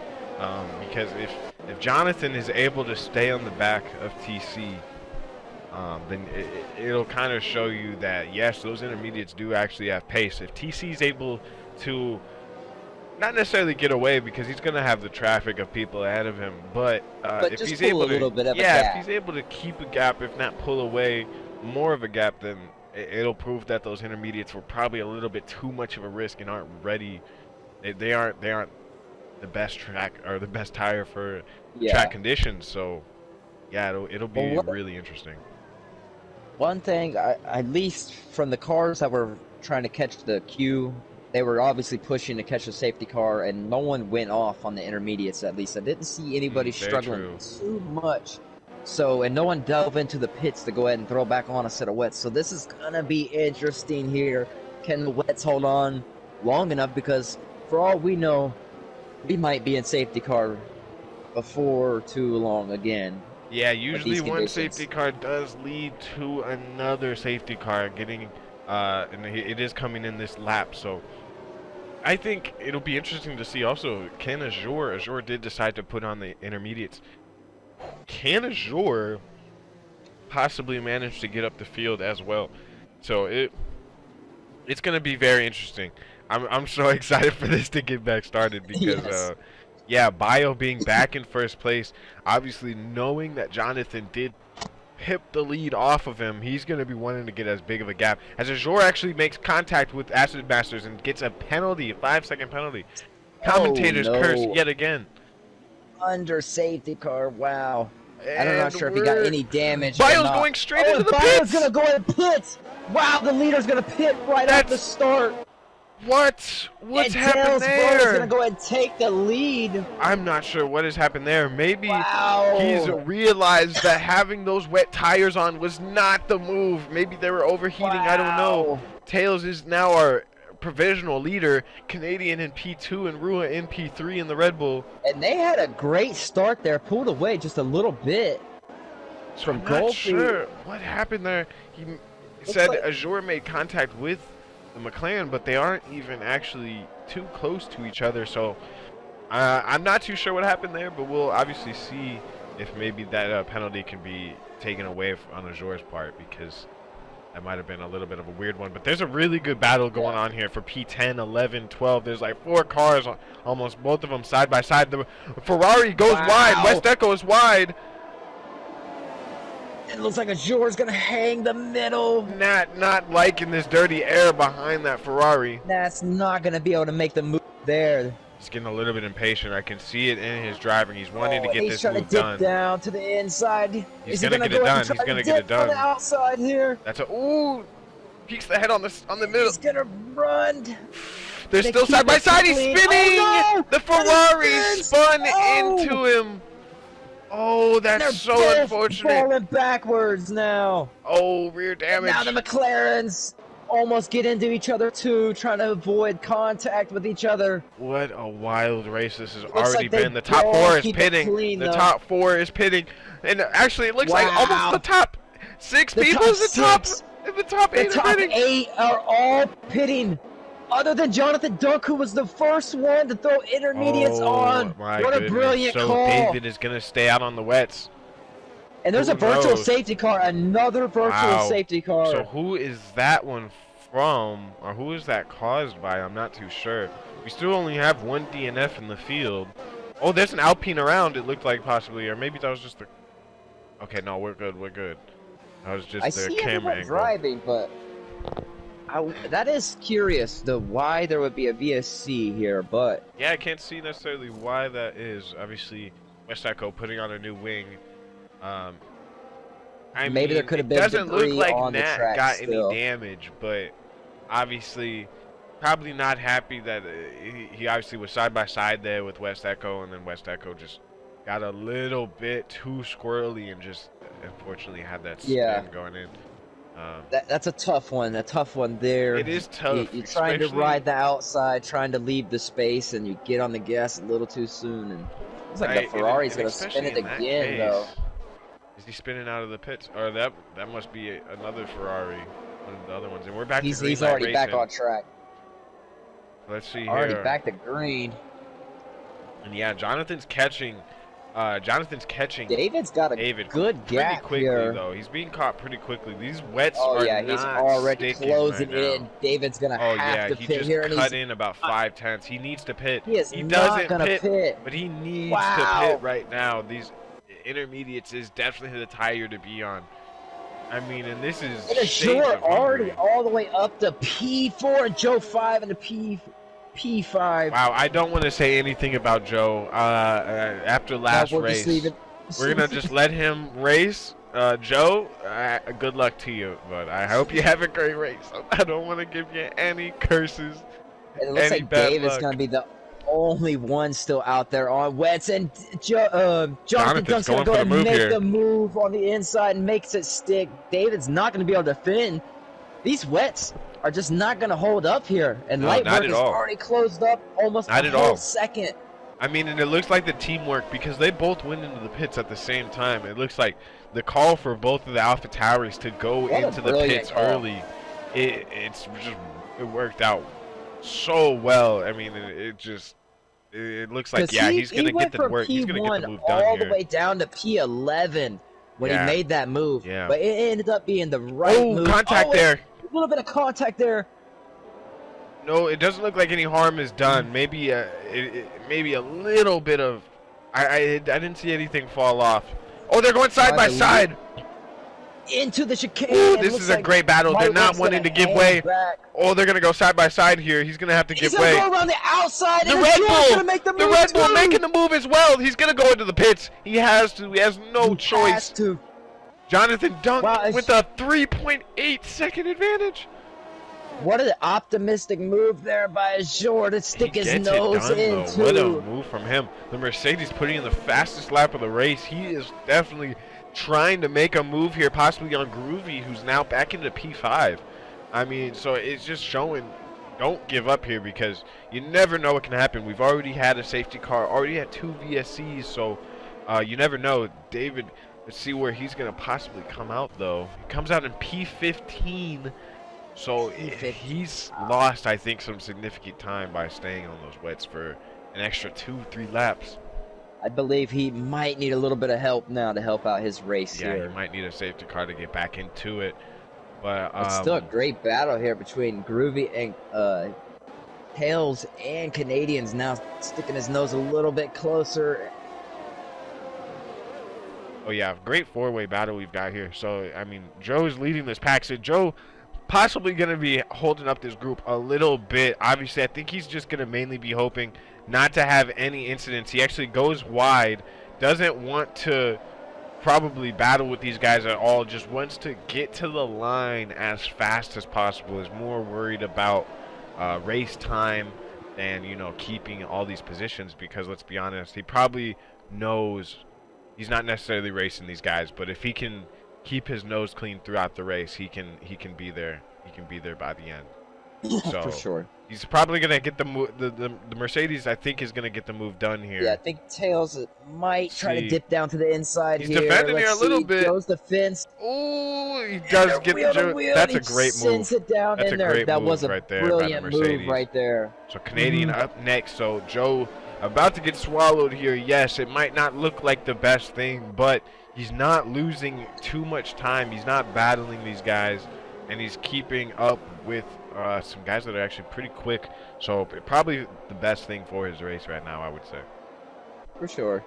because if Jonathan is able to stay on the back of TC, then it'll kind of show you that, yes, those intermediates do actually have pace. If TC is able to not necessarily get away, because he's going to have the traffic of people ahead of him, but if just he's pull able a little bit of a yeah, if gap. he's able to keep a gap, if not pull away more of a gap, then it'll prove that those intermediates were probably a little bit too much of a risk and aren't ready. They aren't the best track or the best tire for track conditions. So yeah, it'll be really interesting. One thing, at least from the cars that were trying to catch the queue, they were obviously pushing to catch the safety car, and no one went off on the intermediates. At least I didn't see anybody struggling too much. So, and no one delved into the pits to go ahead and throw back on a set of wets. So this is gonna be interesting here. Can the wets hold on long enough? Because for all we know, we might be in safety car before too long again. Yeah, usually one safety car does lead to another safety car getting, and it is coming in this lap. So I think it'll be interesting to see also, can Azure did decide to put on the intermediates. Can Azure possibly manage to get up the field as well? So it's going to be very interesting. I'm so excited for this to get back started because yeah, Bio being back in first place, obviously knowing that Jonathan did pip the lead off of him, he's going to be wanting to get as big of a gap. As Azure actually makes contact with Acid Masters and gets a penalty, a 5-second penalty. Commentators curse yet again. Under safety car, wow. And I'm not sure if he got any damage. Bio's going straight into the pits. Bio's going to go in pits. Wow, the leader's going to pit right at the start. What's happened there? Bio's going to go ahead and take the lead. I'm not sure what has happened there. Maybe he's realized that having those wet tires on was not the move. Maybe they were overheating. I don't know. Tails is now our provisional leader, Canadian in P2 and Rua in P3 in the Red Bull. And they had a great start there, pulled away just a little bit from I'm not sure what happened there. He said Azure made contact with the McLaren, but they aren't even actually too close to each other. So I'm not too sure what happened there, but we'll obviously see if maybe that penalty can be taken away on Azure's part, because that might have been a little bit of a weird one. But there's a really good battle going on here for P10, 11, 12. There's like 4 cars, almost both of them side by side. The Ferrari goes wide. West Echo is wide. It looks like Azure's going to hang the middle. Not liking this dirty air behind that Ferrari. That's not going to be able to make the move there. He's getting a little bit impatient. I can see it in his driving. He's wanting to get this move done. He's trying to dip down to the inside. He's going to get it done. He's going to get it done. On the outside here. That's a peeks the head on the middle. He's going to run. They're still side by side. He's spinning. Oh, no! The Ferrari spun into him. Oh, that's so unfortunate. Falling backwards now. Oh, rear damage. And now the McLarens almost get into each other too, trying to avoid contact with each other. What a wild race this has already been. The top 4 is pitting. The top 4 is pitting. And actually, it looks like almost the top 6 people in the top 8 are pitting. The top 8 are all pitting. Other than Jonathan Dunk, who was the first one to throw intermediates on. What a brilliant call. So David is going to stay out on the wets. And there's a virtual safety car, another virtual safety car. So who is that one from, or who is that caused by? I'm not too sure. We still only have 1 DNF in the field. Oh, there's an Alpine around, it looked like possibly, or maybe that was just the... Okay, no, we're good, we're good. That was just the camera angle. Driving, but... that is curious, why there would be a VSC here, but... Yeah, I can't see necessarily why that is. Obviously, West Echo putting on a new wing. Maybe there could have been doesn't debris look like on Nat the track got still. any damage, but obviously probably not happy that he obviously was side by side there with West Echo, and then West Echo just got a little bit too squirrely and just unfortunately had that spin going in. That's a tough one. A tough one there. It is tough. You're trying to ride the outside, trying to leave the space, and you get on the gas a little too soon. And it's like the Ferrari's going to spin it again, though. Is he spinning out of the pits? Or that must be another Ferrari, one of the other ones. And we're back to green. He's already back on track. Let's see here. Already back to green. And yeah, Jonathan's catching Jonathan's catching David's got a David good pretty gap quickly, here. though. He's being caught pretty quickly. These wets Oh are yeah, he's not already sticking closing right now. in. David's gonna Oh have yeah, to he pit just here, and cut he's in about 5/10. He needs to pit. he is He not doesn't gonna pit. but he needs to Wow. pit right now. These intermediates is definitely the tire to be on. I mean, and this is It is shades short of already Hungary. all the way up to P4 and Joe 5 and the P5. Wow, I don't want to say anything about Joe after last we'll race. just leave it. We're going to just let him race. Joe, good luck to you, but I hope you have a great race. I don't want to give you any curses, And it looks any like bad David's luck. going to be the only one still out there on wets. And Jonathan Dunk's going to go and make the move on the inside and makes it stick. David's not going to be able to defend. These wets are just not going to hold up here. And No, light not work at is all. already closed up almost Not a at whole all. second. I mean, and it looks like the teamwork because they both went into the pits at the same time. It looks like the call for both of the Alpha Tauris to go into the pits early, it worked out so well. I mean, it looks like he's gonna get the work. He's gonna get the move done all here. the way down to P11 when he made that move. Yeah. But it ended up being the right move. Contact there. A little bit of contact there. No, it doesn't look like any harm is done. Maybe maybe a little bit of. I didn't see anything fall off. Oh, they're going side by side. Into the chicane. Ooh, this is a great battle. They're not wanting to give way. Oh, they're going to go side by side here. He's going to have to give way. He's going to go around the outside. The Red Bull. The Red Bull making the move as well. He's going to go into the pits. He has to. He has no choice. Jonathan Dunk with a 3.8 second advantage. What an optimistic move there by Azure to stick his nose into. What a move from him. The Mercedes putting in the fastest lap of the race. He is definitely trying to make a move here, possibly on Groovy, who's now back into P5. I mean, so it's just showing, don't give up here because you never know what can happen. We've already had a safety car, already had 2 VSCs, so you never know. David, let's see where he's going to possibly come out, though. He comes out in P15. So he's lost, I think, some significant time by staying on those wets for an extra 2-3 laps. I believe he might need a little bit of help now to help out his race here. Yeah, he might need a safety car to get back into it. But it's still a great battle here between Groovy and Tails and Canadians now sticking his nose a little bit closer. Oh yeah, great four-way battle we've got here. So I mean, Joe's leading this pack. So Joe possibly going to be holding up this group a little bit. Obviously, I think he's just going to mainly be hoping not to have any incidents. He actually goes wide, doesn't want to probably battle with these guys at all, just wants to get to the line as fast as possible, is more worried about race time than, you know, keeping all these positions because, let's be honest, he probably knows he's not necessarily racing these guys, but if he can keep his nose clean throughout the race, he can be there. He can be there by the end. So for sure. He's probably gonna get the Mercedes. I think is gonna get the move done here. Yeah, I think Tails might try to dip down to the inside He's here. He's defending here a little bit. Goes the fence. Oh, he does get the. That's a great move. It down That's in a there. great that move was a right there brilliant move right there. So Canadian up next. So Joe about to get swallowed here. Yes, it might not look like the best thing, but he's not losing too much time. He's not battling these guys, and he's keeping up with some guys that are actually pretty quick. So probably the best thing for his race right now, I would say. For sure.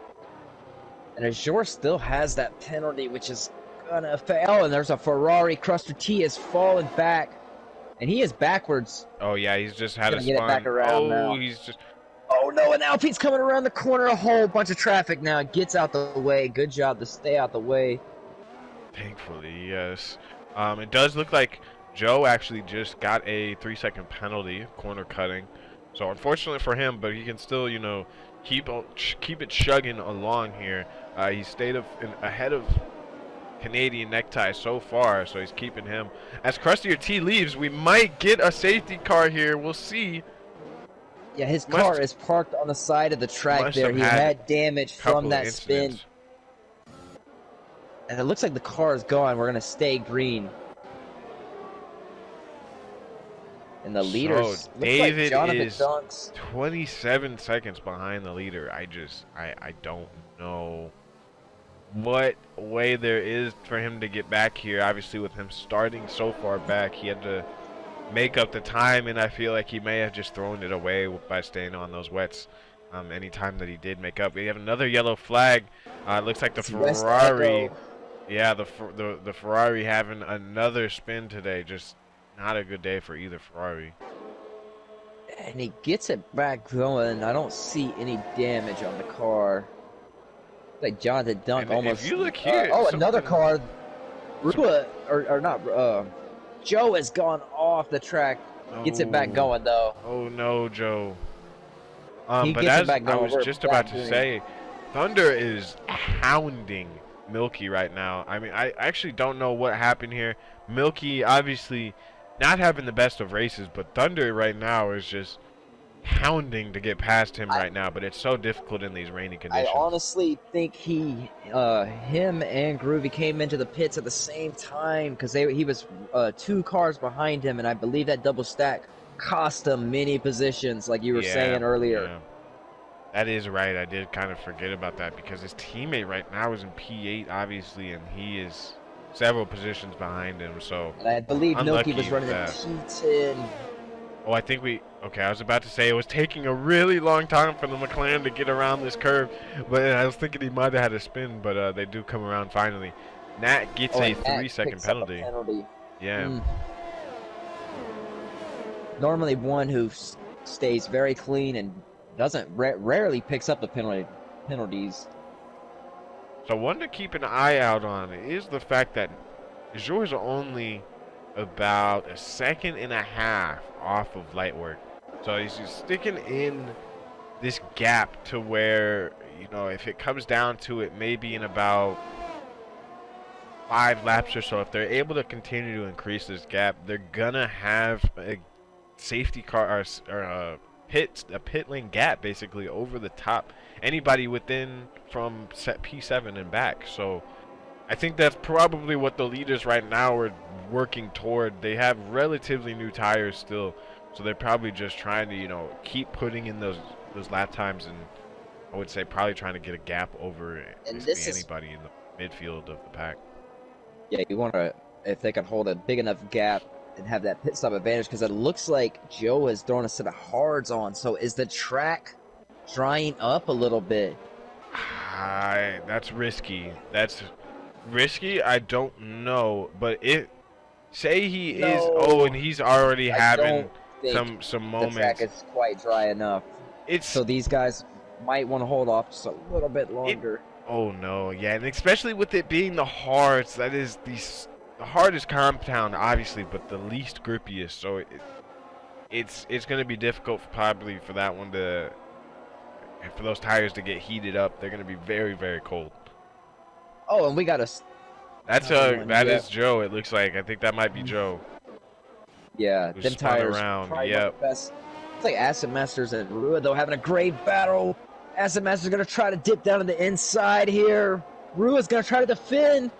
And Azure still has that penalty, which is gonna fail. And there's a Ferrari. Cruster T is falling back, and he is backwards. Oh yeah, he's just had a spin. Get it back around now. He's just. Oh no, and Alpine's coming around the corner, a whole bunch of traffic now. Gets out the way. Good job to stay out the way. Thankfully, yes. It does look like Joe actually just got a 3-second penalty, corner cutting. So unfortunately for him, but he can still, you know, keep it chugging along here. He stayed ahead of Canadian Necktie so far, so he's keeping him. As Krustier T leaves, we might get a safety car here. We'll see. Yeah, his car is parked on the side of the track there. He had damage from that spin. And it looks like the car is gone. We're going to stay green. And the So leaders looks like David Jonathan is Dunks. 27 seconds behind the leader. I don't know what way there is for him to get back here. Obviously, with him starting so far back, he had to make up the time, and I feel like he may have just thrown it away by staying on those wets. Any time that he did make up. We have another yellow flag. It looks like the It's West Ferrari. Echo. Yeah, the Ferrari having another spin today. Just not a good day for either Ferrari. And he gets it back going. I don't see any damage on the car. Like Jonathan Dunk And almost. if you look here, another car. Rua, or not. Joe has gone off the track. Gets it back going though. Oh no, Joe. He But gets it as back I going. was just about to say, Thunder is hounding Milky right now. I mean, I actually don't know what happened here. Milky obviously not having the best of races, but Thunder right now is just hounding to get past him right now. But it's so difficult in these rainy conditions. I honestly think him and Groovy came into the pits at the same time because he was 2 cars behind him, and I believe that double stack cost him many positions, like you were saying earlier. Yeah. That is right. I did kind of forget about that because his teammate right now is in P8, obviously, and he is several positions behind him. So, and I believe Milky was running that. P10. Oh, I think okay, I was about to say it was taking a really long time for the McLaren to get around this curve, but I was thinking he might have had a spin, but they do come around finally. Nat gets a 3-second penalty. Yeah. Normally one who stays very clean and doesn't rarely picks up the penalties. So one to keep an eye out on is the fact that George only about 1.5 seconds off of light work. So he's just sticking in this gap to where, you know, if it comes down to it, maybe in about 5 laps or so, if they're able to continue to increase this gap, they're gonna have a safety car or a pit lane gap basically over the top anybody within from P7 and back. So I think that's probably what the leaders right now are working toward. They have relatively new tires still, so they're probably just trying to, you know, keep putting in those lap times, and I would say probably trying to get a gap over anybody in the midfield of the pack. Yeah, you want to, if they can hold a big enough gap and have that pit stop advantage, because it looks like Joe has thrown a set of hards on. So is the track drying up a little bit? That's risky. That's risky. I don't know, but say he is. Oh, and he's already having some moments. The track is quite dry enough. So these guys might want to hold off just a little bit longer. Oh no, yeah, and especially with it being the hards, that is the hardest compound, obviously, but the least grippiest. So it's going to be difficult probably for that one to, for those tires to get heated up. They're going to be very, very cold. Oh, and we got a. That is Joe. It looks like. I think that might be Joe. Yeah, them tires. Around. Yep. It's like Acid Masters and Rua though having a great battle. Acid Masters gonna try to dip down to the inside here. Rua's gonna try to defend.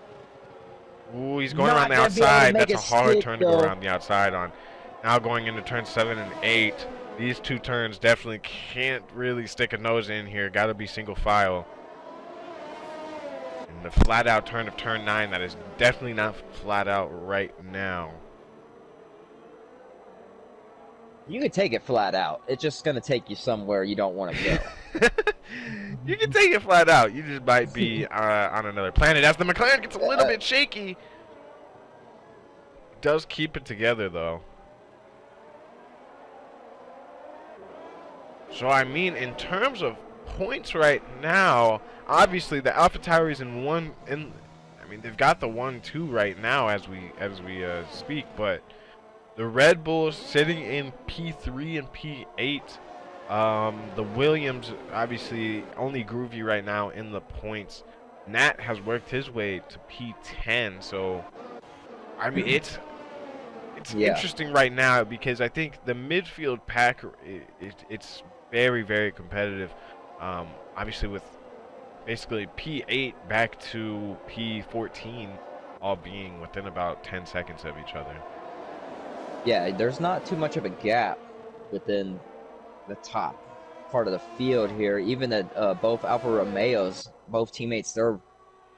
Ooh, he's going around the outside. That's a hard turn to go around the outside on. Now going into turn 7 and 8. These 2 turns definitely can't really stick a nose in here. Got to be single file. And the flat out turn of turn 9, that is definitely not flat out right now. You can take it flat out. It's just going to take you somewhere you don't want to go. You can take it flat out. You just might be on another planet. As the McLaren gets a little bit shaky. Does keep it together, though. So, I mean, in terms of points right now, obviously the AlphaTauri's in one. I mean, they've got the 1-2 right now as we speak, but the Red Bulls sitting in P3 and P8. The Williams, obviously, only Groovy right now in the points. Nat has worked his way to P10, so I mean it's interesting right now because I think the midfield pack it's very, very competitive. Obviously, with basically P8 back to P14 all being within about 10 seconds of each other. Yeah, there's not too much of a gap within the top part of the field here. Even at both Alfa Romeos, both teammates, they're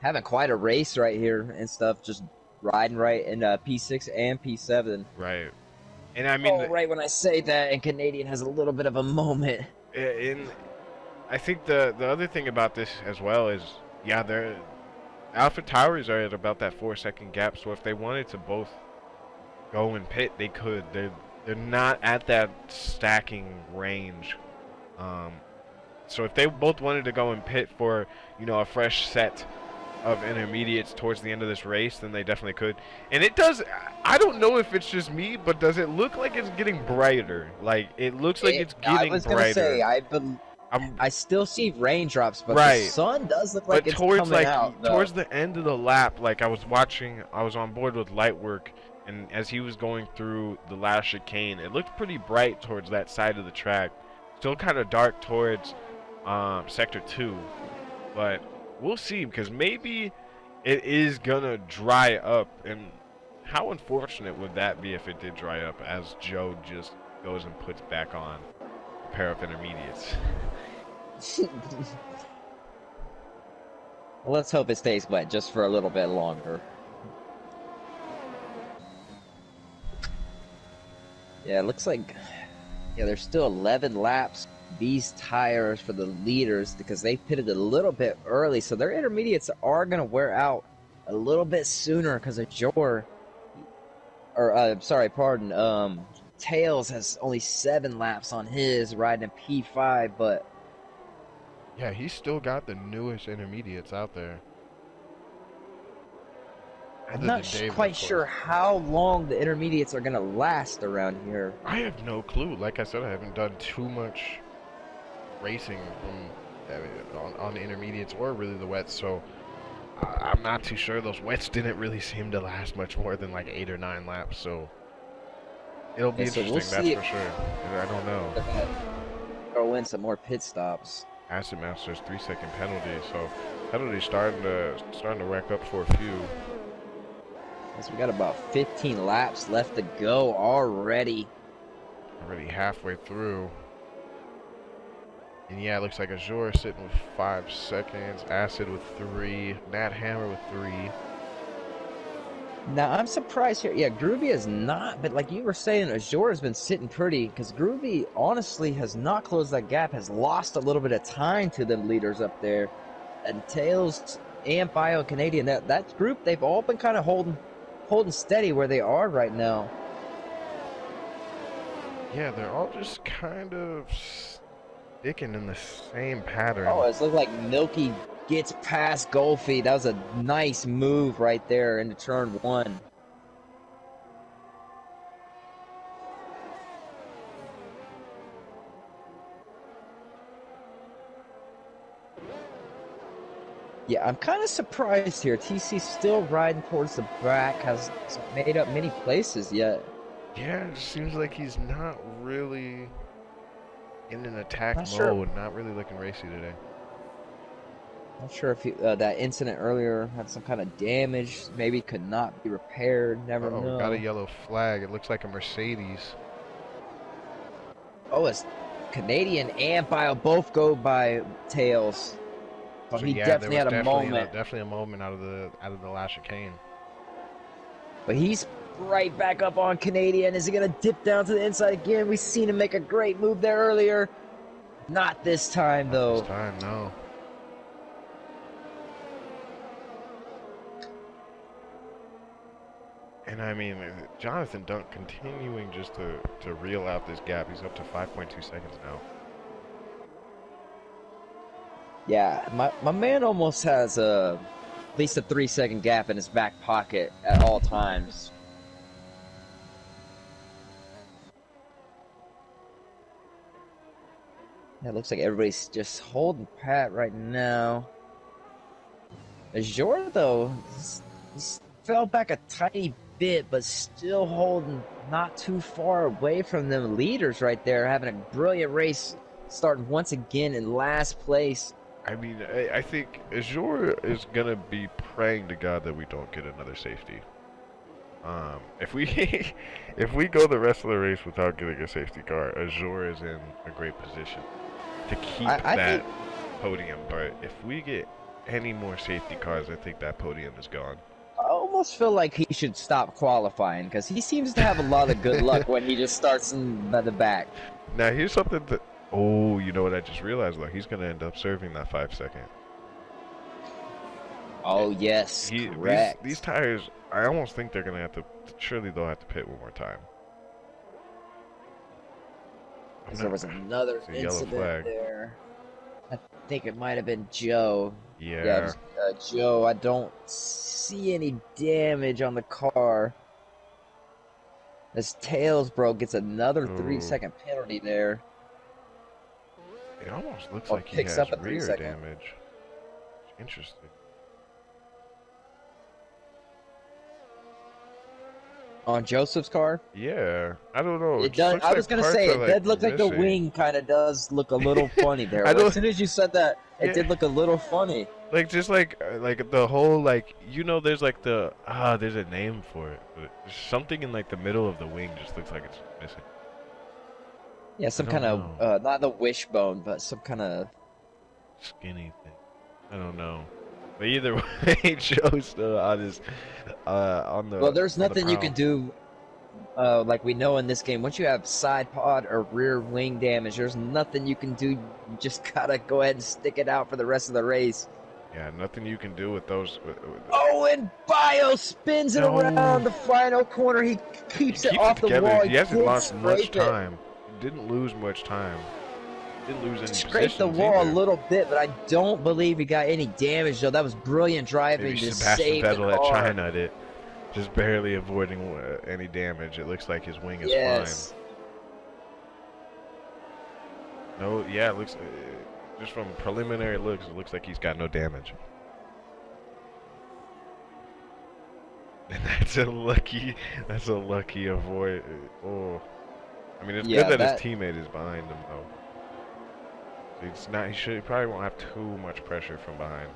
having quite a race right here and stuff, just riding right in P6 and P7. Right. And I mean, Oh, right when I say that, and Canadian has a little bit of a moment. I think the other thing about this as well is, yeah, Alpha Towers are at about that 4-second gap. So if they wanted to both go and pit, they could. They're not at that stacking range. So if they both wanted to go and pit for, you know, a fresh set of intermediates towards the end of this race, then they definitely could. And it does, I don't know if it's just me, but does it look like it's getting brighter? Like, it looks like it's getting brighter. I was gonna say, I still see raindrops, but the sun does look like it's coming out. Towards the end of the lap, like I was on board with light work, and as he was going through the last chicane, it looked pretty bright towards that side of the track. Still kind of dark towards sector 2, but we'll see, because maybe it is gonna dry up, and how unfortunate would that be if it did dry up, as Joe just goes and puts back on a pair of intermediates. Well, let's hope it stays wet just for a little bit longer. Yeah, it looks like, yeah, there's still 11 laps. These tires for the leaders, because they pitted a little bit early, so their intermediates are going to wear out a little bit sooner, because of Tails has only 7 laps on his, riding a P5, but yeah, he's still got the newest intermediates out there. I'm not quite sure how long the intermediates are going to last around here. I have no clue. Like I said, I haven't done too much racing on the intermediates or really the wets, so I'm not too sure. Those wets didn't really seem to last much more than like 8 or 9 laps, so it'll be interesting, that's for sure. I don't know. Throw in some more pit stops. Acid Master's 3-second penalty, so penalty starting to rack up for a few. So we got about 15 laps left to go already. Already halfway through. And yeah, it looks like Azure sitting with 5 seconds, Acid with 3, Nat Hammer with 3. Now, I'm surprised here. Yeah, Groovy is not, but like you were saying, Azure has been sitting pretty, because Groovy honestly has not closed that gap, has lost a little bit of time to them leaders up there. And Tails and Bio Canadian, that group, they've all been kind of holding steady where they are right now. Yeah, they're all just kind of sticking in the same pattern. Oh, it's looked like Milky gets past Golfy. That was a nice move right there into turn 1. Yeah, I'm kind of surprised here. TC's still riding towards the back, hasn't made up many places yet. Yeah, it seems like he's not really in an attack mode, not really looking racy today. Not sure if that incident earlier had some kind of damage, maybe could not be repaired, never know. Got a yellow flag. It looks like a Mercedes. Oh, it's Canadian and Bio both go by Tails. So he definitely had a moment. Definitely a moment out of the last chicane. But he's right back up on Canadian. Is he going to dip down to the inside again? We've seen him make a great move there earlier. Not this time, though. Not this time, no. And I mean, Jonathan Dunk continuing just to reel out this gap. He's up to 5.2 seconds now. Yeah, my man almost has at least a 3-second gap in his back pocket at all times. Yeah, it looks like everybody's just holding pat right now. Azure, though, he's fell back a tiny bit, but still holding not too far away from them leaders right there, having a brilliant race, starting once again in last place. I mean, I think Azure is going to be praying to God that we don't get another safety. If we if we go the rest of the race without getting a safety car, Azure is in a great position to keep I that think podium. But if we get any more safety cars, I think that podium is gone. I almost feel like he should stop qualifying because he seems to have a lot of good luck when he just starts in the back. Now here's something that, oh, you know what I just realized? Like he's gonna end up serving that 5 second. Oh yes, correct. These tires, I almost think they're gonna have to. Surely they'll have to pit one more time. There was another incident there. I think it might have been Joe. Yeah. It was, Joe. I don't see any damage on the car. His tails broke. Gets another 3-second penalty there. It almost looks like he has rear damage. Interesting. On Joseph's car? Yeah, I don't know. It does. I was gonna say it did look like the wing kind of does look a little funny there. As soon as you said that, it did look a little funny. Like just like the whole there's like there's a name for it, but something in like the middle of the wing just looks like it's missing. Yeah, some kind of not the wishbone, but some kind of skinny thing. I don't know. But either way, Joe's still on his on the. Well, there's nothing you can do, like we know in this game. Once you have side pod or rear wing damage, there's nothing you can do. You just gotta go ahead and stick it out for the rest of the race. Yeah, nothing you can do with those. Oh, and Bio spins it around the final corner. He keeps it off the wall. He hasn't lost much time. He didn't lose much time. Didn't lose any Scraped the wall a little bit, but I don't believe he got any damage, though. That was brilliant driving to save the car. At China did, just barely avoiding any damage. It looks like his wing is fine. No, yeah, it looks just from preliminary looks, it looks like he's got no damage. And that's a lucky avoid. Oh, I mean, it's good that his teammate is behind him, though. It's not. He probably won't have too much pressure from behind.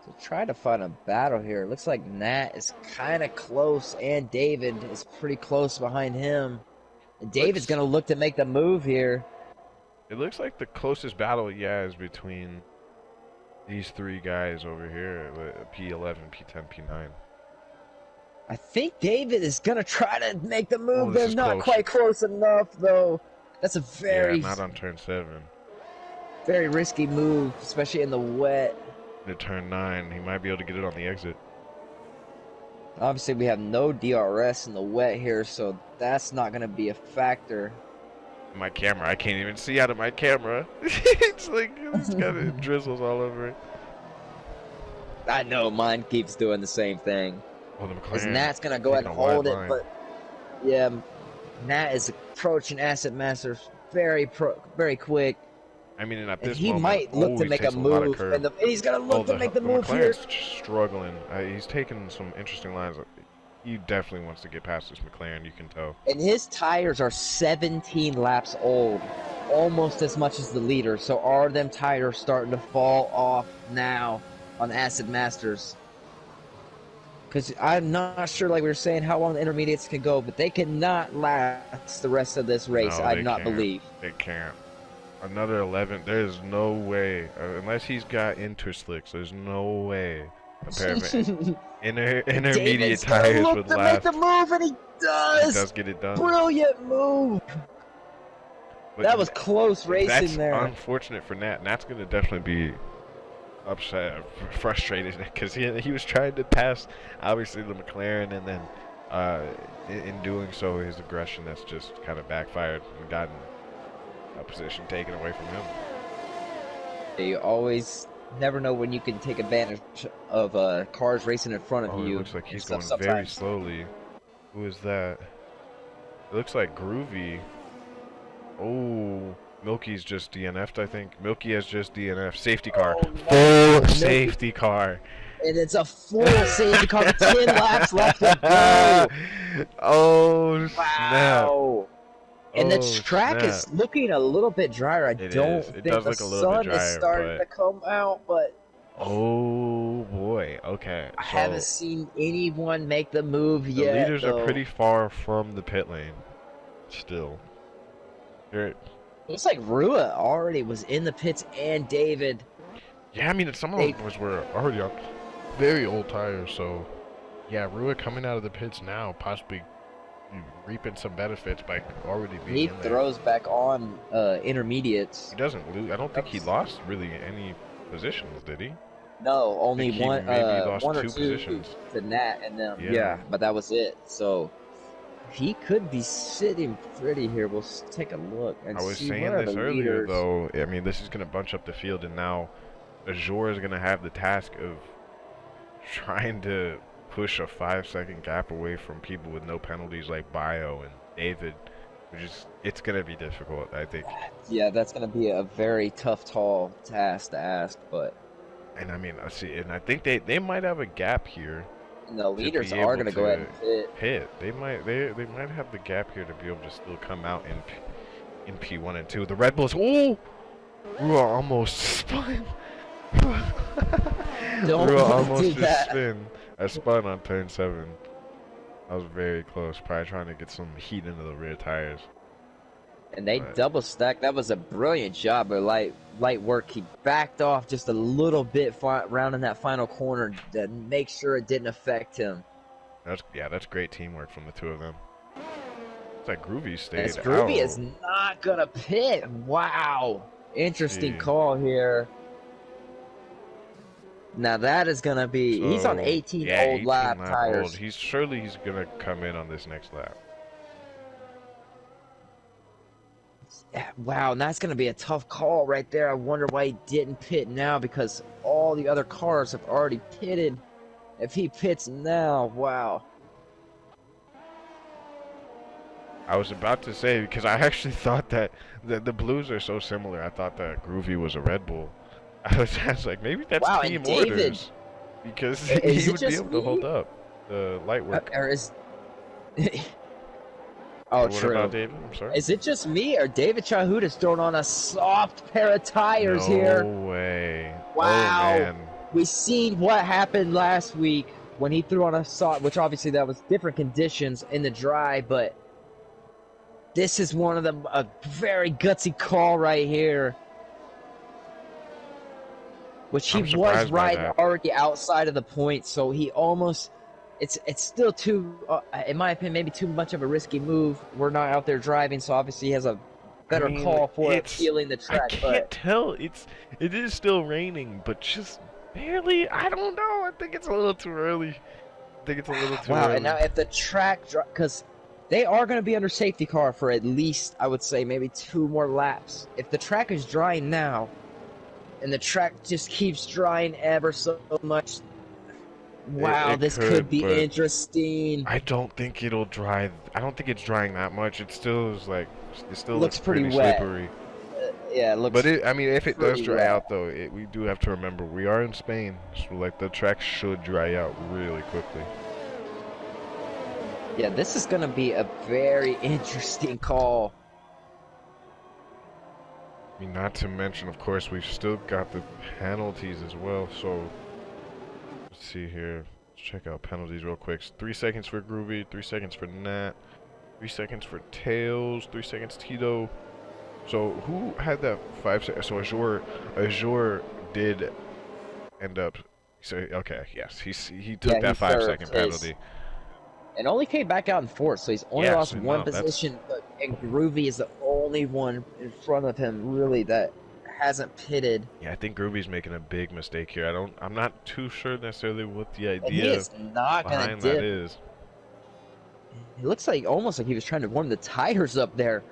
So try to find a battle here. It looks like Nat is kind of close, and David is pretty close behind him. And David's going to look to make the move here. It looks like the closest battle, is between these three guys over here: P11, P10, P9. I think David is going to try to make the move. They're not quite close enough, though. That's a very... not on turn 7. Very risky move, especially in the wet. To turn 9, he might be able to get it on the exit. Obviously, we have no DRS in the wet here, so that's not going to be a factor. My camera, I can't even see out of my camera. It's like, it's got drizzles all over it. I know, mine keeps doing the same thing. Well, because Nat's going to go ahead and hold it, but yeah, Nat is approaching Asset Masters very quick. I mean, and at this he moment, might look to make a move, and he's going to look to make the move here. Struggling. He's taking some interesting lines. He definitely wants to get past this McLaren, you can tell. And his tires are 17 laps old, almost as much as the leader. So are them tires starting to fall off now on Asset Masters? Because I'm not sure, like we were saying, how long the intermediates can go, but they cannot last the rest of this race, I do not believe. They can't. Another 11, there's no way. Unless he's got interslicks, there's no way. Intermediate tires would last. Make the move, and he does! He does get it done. Brilliant move! But that was close racing there. That's unfortunate for Nat. Nat's going to definitely be upset, frustrated, because he was trying to pass, obviously, the McLaren, and then in doing so, his aggression that's just kind of backfired and gotten a position taken away from him. You always never know when you can take advantage of cars racing in front of you. It looks like he's going very slowly. Who is that? It looks like Groovy. Oh, Milky's just DNF'd, I think. Milky has just DNF'd. Safety car. Oh, full safety car. And it's a full safety car with 10 laps left to go. Oh, wow. Snap. And the track is looking a little bit drier. I don't think the sun is starting to come out, but... Oh, Oh boy. Okay. I haven't So seen anyone make the move the yet, leaders are though. pretty far from the pit lane. Still. They're, Looks like Rua already was in the pits, and David. yeah, I mean, some of They those boys were already on very old tires, so yeah, Rua coming out of the pits now, possibly reaping some benefits by already being he in there. throws back on intermediates. He doesn't lose. I don't think he lost really any positions, did he? No, I only think he maybe lost one or 2 two positions. to Nat and them. Yeah. Yeah, but that was it. So he could be sitting pretty here. We'll take a look and I was see what saying are the this earlier, leaders. though. I mean, this is going to bunch up the field, and now Azure is going to have the task of trying to push a 5-second gap away from people with no penalties like Bio and David, which is, it's going to be difficult, I think. Yeah, that's going to be a very tough, tall task to ask, but. And I mean, I see, and I think they might have a gap here. The leaders to be are able going to go ahead and hit. They might have the gap here to be able to still come out in P1 and 2. The Red Bulls. Oh, Rua almost spun. Rua almost just spin. I spun on turn 7. I was very close. Probably trying to get some heat into the rear tires. And they double stacked. That was a brilliant job of light work. He backed off just a little bit round in that final corner to make sure it didn't affect him. That's great teamwork from the two of them. It's like Groovy stayed As Groovy out. is not gonna pit. Wow, interesting call here. Now that is gonna be. He's on 18 old lap tires. He's gonna come in on this next lap. Wow, and that's going to be a tough call right there. I wonder why he didn't pit now, because all the other cars have already pitted. If he pits now, wow. I was about to say, because I actually thought that the Blues are so similar, I thought that Groovy was a Red Bull. I was like, maybe that's team orders. Because he would be able to hold up the light work. Or is... Oh, what true. about David? I'm sorry. Is it just me, or David Chahut is throwing on a soft pair of tires here? No way. Wow. Oh, man. We seen what happened last week when he threw on a soft, which obviously that was different conditions in the dry, but this is one of them, a very gutsy call right here. Which he was right already outside of the point, so he almost... It's still too, in my opinion, maybe too much of a risky move. We're not out there driving, so obviously he has a better call for feeling the track. I can't tell. It is still raining, but just barely. I don't know. I think it's a little too early. Wow, and now if the track, because they are going to be under safety car for at least, I would say, maybe 2 more laps. If the track is drying now, and the track just keeps drying ever so much. Wow, this could be interesting. I don't think it'll dry. I don't think it's drying that much. It still is like, it still looks pretty wet. Slippery. Yeah, it looks. But I mean, if it does dry wet. out though, we do have to remember we are in Spain, so like the track should dry out really quickly. Yeah, this is gonna be a very interesting call. I mean, not to mention, of course, we've still got the penalties as well, so. Let's see here. Let's check out penalties real quick. 3 seconds for Groovy, 3 seconds for Nat, 3 seconds for Tails, 3 seconds Tito. So who had that 5 seconds? So Azure did end up. So okay, yes, he took that 5-second penalty. And only came back out in 4th, so he's only lost 1 position. And Groovy is the only one in front of him, really, that hasn't pitted. Yeah, I think Groovy's making a big mistake here. I'm not too sure necessarily what the idea he is not behind that is. It looks like almost like he was trying to warm the tires up there.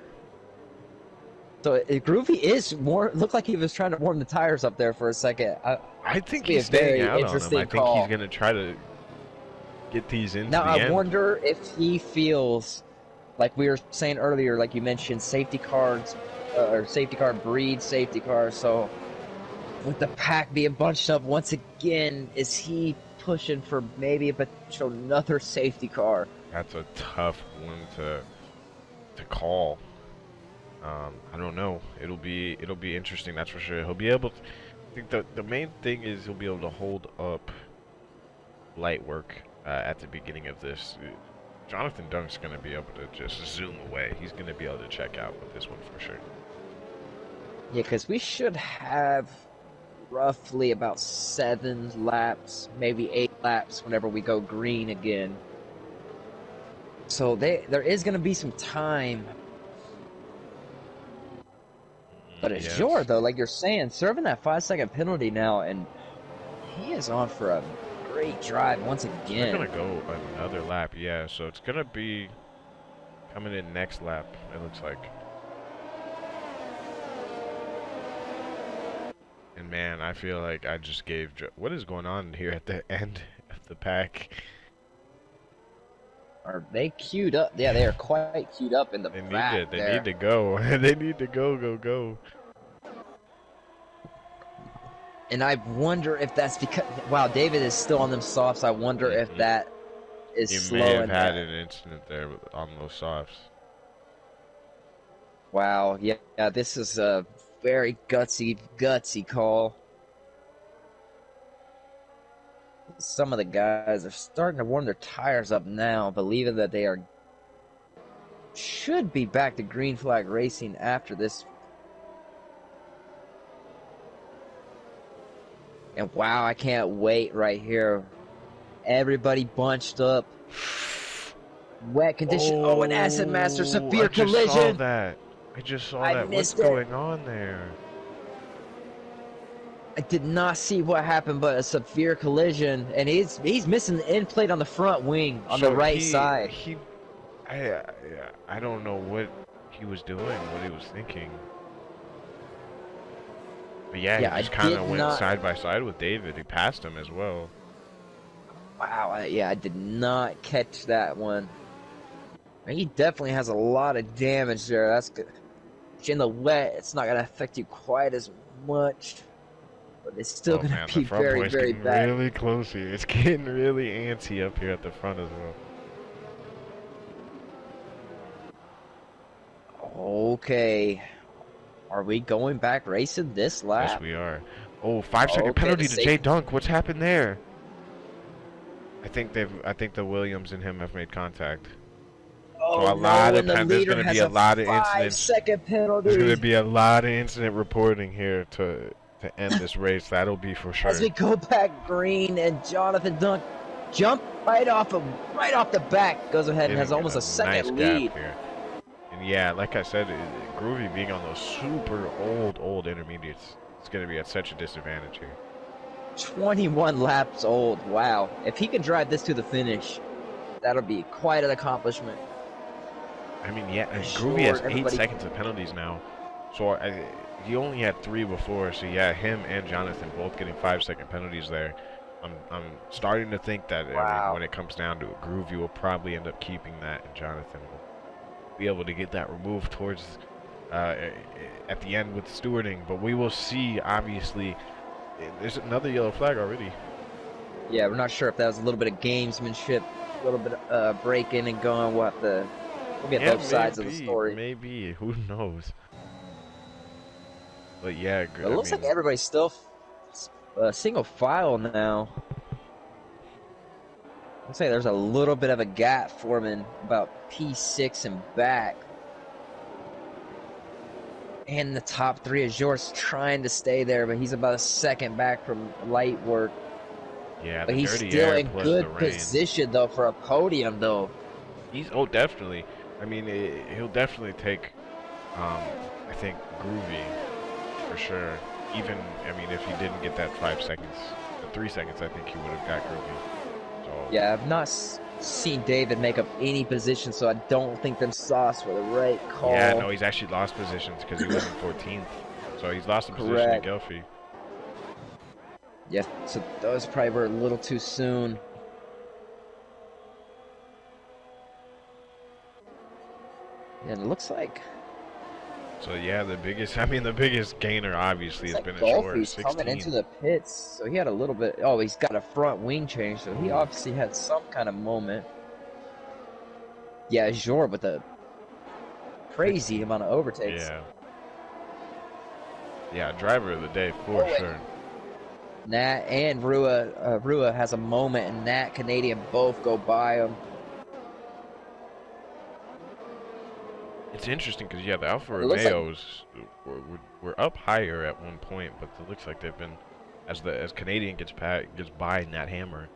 So Groovy is looked like he was trying to warm the tires up there for a second. I think he's staying out on him. I think he's gonna try to get these into the end. Now I wonder if he feels like we were saying earlier, like you mentioned, safety cards. Or safety car breeds safety car, so with the pack being bunched up once again, is he pushing for maybe a potential another safety car? That's a tough one to call. I don't know. It'll be interesting, that's for sure. He'll be able to, think the main thing is he'll be able to hold up light work at the beginning of this. Jonathan Dunk's going to be able to just zoom away. He's going to be able to check out with this one for sure. Yeah, because we should have roughly about 7 laps, maybe 8 laps whenever we go green again. So there is going to be some time. But it's Jor, though, like you're saying, serving that 5-second penalty now, and he is on for a great drive once again. They're going to go another lap, yeah. So it's going to be coming in next lap, it looks like. And man, I feel like I just gave... What is going on here at the end of the pack? Are they queued up? Yeah, they are quite queued up in the back. They need to go. They need to go. And I wonder if that's because... Wow, David is still on them softs. I wonder if that is slowing down. You may have had an incident there on those softs. Wow, yeah, this is a very gutsy call. Some of the guys are starting to warm their tires up now, believing that they should be back to green flag racing after this. And wow, I can't wait right here. Everybody bunched up. Wet condition. Oh, an Acid Master severe collision. I just saw that. What's going on there? I did not see what happened, but a severe collision, and he's missing the end plate on the front wing on the right side. I don't know what he was doing, what he was thinking. But yeah, he just kind of went side by side with David. He passed him as well. Wow, I did not catch that one. He definitely has a lot of damage there. That's good. In the wet, it's not going to affect you quite as much. But it's still going to be very, very bad. Really close here. It's getting really antsy up here at the front as well. Okay. Are we going back racing this lap? Yes, we are. Oh, 5-second penalty to Jay Dunk. What's happened there? I think the Williams and him have made contact. Oh, so there's going to be a lot of incidents. 5-second penalty. There's going to be a lot of incident reporting here to end this race. That'll be for sure. As we go back green, and Jonathan Dunk jumped right off the back, goes ahead and has almost a second lead. Here. And yeah, like I said, Groovy being on those super old intermediates, it's going to be at such a disadvantage here. 21 laps old. Wow. If he can drive this to the finish, that'll be quite an accomplishment. I mean, yeah, Groovy has 8 seconds of penalties now. So he only had 3 before. So yeah, him and Jonathan both getting 5-second penalties there. I'm starting to think that I mean, when it comes down to it, Groovy will probably end up keeping that, and Jonathan will be able to get that removed towards at the end with stewarding. But we will see. Obviously, there's another yellow flag already. Yeah, we're not sure if that was a little bit of gamesmanship, a little bit of breaking and going. We'll get both sides of the story. Maybe. Who knows? But yeah, it looks like everybody's still single file now. Looks like there's a little bit of a gap forming about P6 and back. And the top 3 is yours, trying to stay there, but he's about a second back from light work. Yeah, but he's still in good position though for a podium though. Definitely. I mean, he'll definitely take, I think, Groovy for sure. Even, I mean, if he didn't get that 5 seconds, the 3 seconds, I think he would have got Groovy. So yeah, I've not seen David make up any position, so I don't think them sauce were the right call. Yeah, no, he's actually lost positions because he was in 14th, so he's lost a position to Gelfie. Yeah, so those probably were a little too soon. And it looks like. So yeah, the biggest gainer obviously has been a short 16. Coming into the pits, so he had a little bit. Oh, he's got a front wing change, so he obviously had some kind of moment. Yeah, Jor with a crazy amount of overtakes. Yeah, driver of the day for sure. Nat and Rua has a moment, and Nat Canadian both go by him. It's interesting because yeah, the Alfa Like, Romeos were up higher at one point, but it looks like they've been as Canadian gets by Nat Hammer.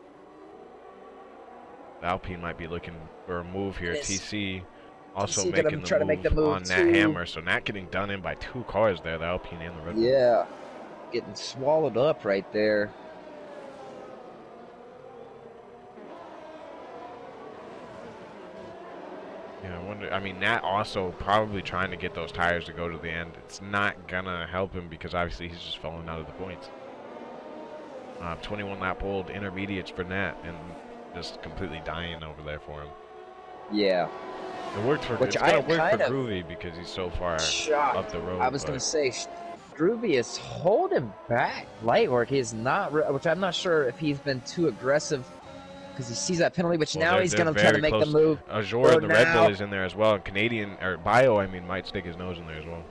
The Alpine might be looking for a move here. TC also making the move on Nat Hammer, so Nat getting done in by 2 cars there, the Alpine and the Red Bull. Yeah, getting swallowed up right there. Yeah, I wonder. I mean, Nat also probably trying to get those tires to go to the end. It's not gonna help him because obviously he's just falling out of the points. 21 lap old intermediates for Nat and just completely dying over there for him. Yeah. It worked for Groovy because he's so far up the road. I was gonna say, Groovy is holding back Lightwork. He is not, which I'm not sure if he's been too aggressive because he sees that penalty. Which now he's gonna try to make the move. Azure, the Red Bull is in there as well. And Canadian or Bio, I mean, might stick his nose in there as well.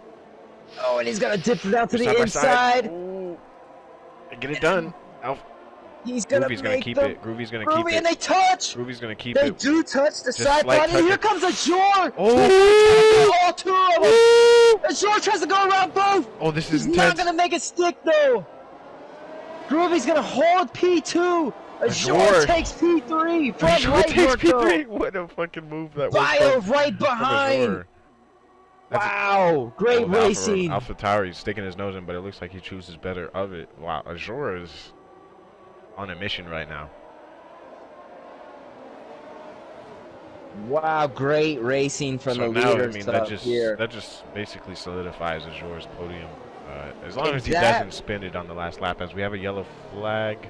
Oh, and he's gonna dip down to the inside. Ooh. Get it done. He's gonna keep it. Groovy's gonna keep it. And they touch. Groovy's gonna keep it. They do touch the side body. And here comes Azure. Oh! All 2 of them. Azure tries to go around both. Oh, this is intense. He's not gonna make it stick though. Groovy's gonna hold P2. Azure takes P3. Azure takes P3. What a fucking move that was. Bio right behind. Wow, great racing. Alpha Tower, he's sticking his nose in, but it looks like he chooses better of it. Wow, Azure is on a mission right now. Wow, great racing from the leaders. I mean, that just basically solidifies Azure's podium. As long as he doesn't spin it on the last lap, as we have a yellow flag.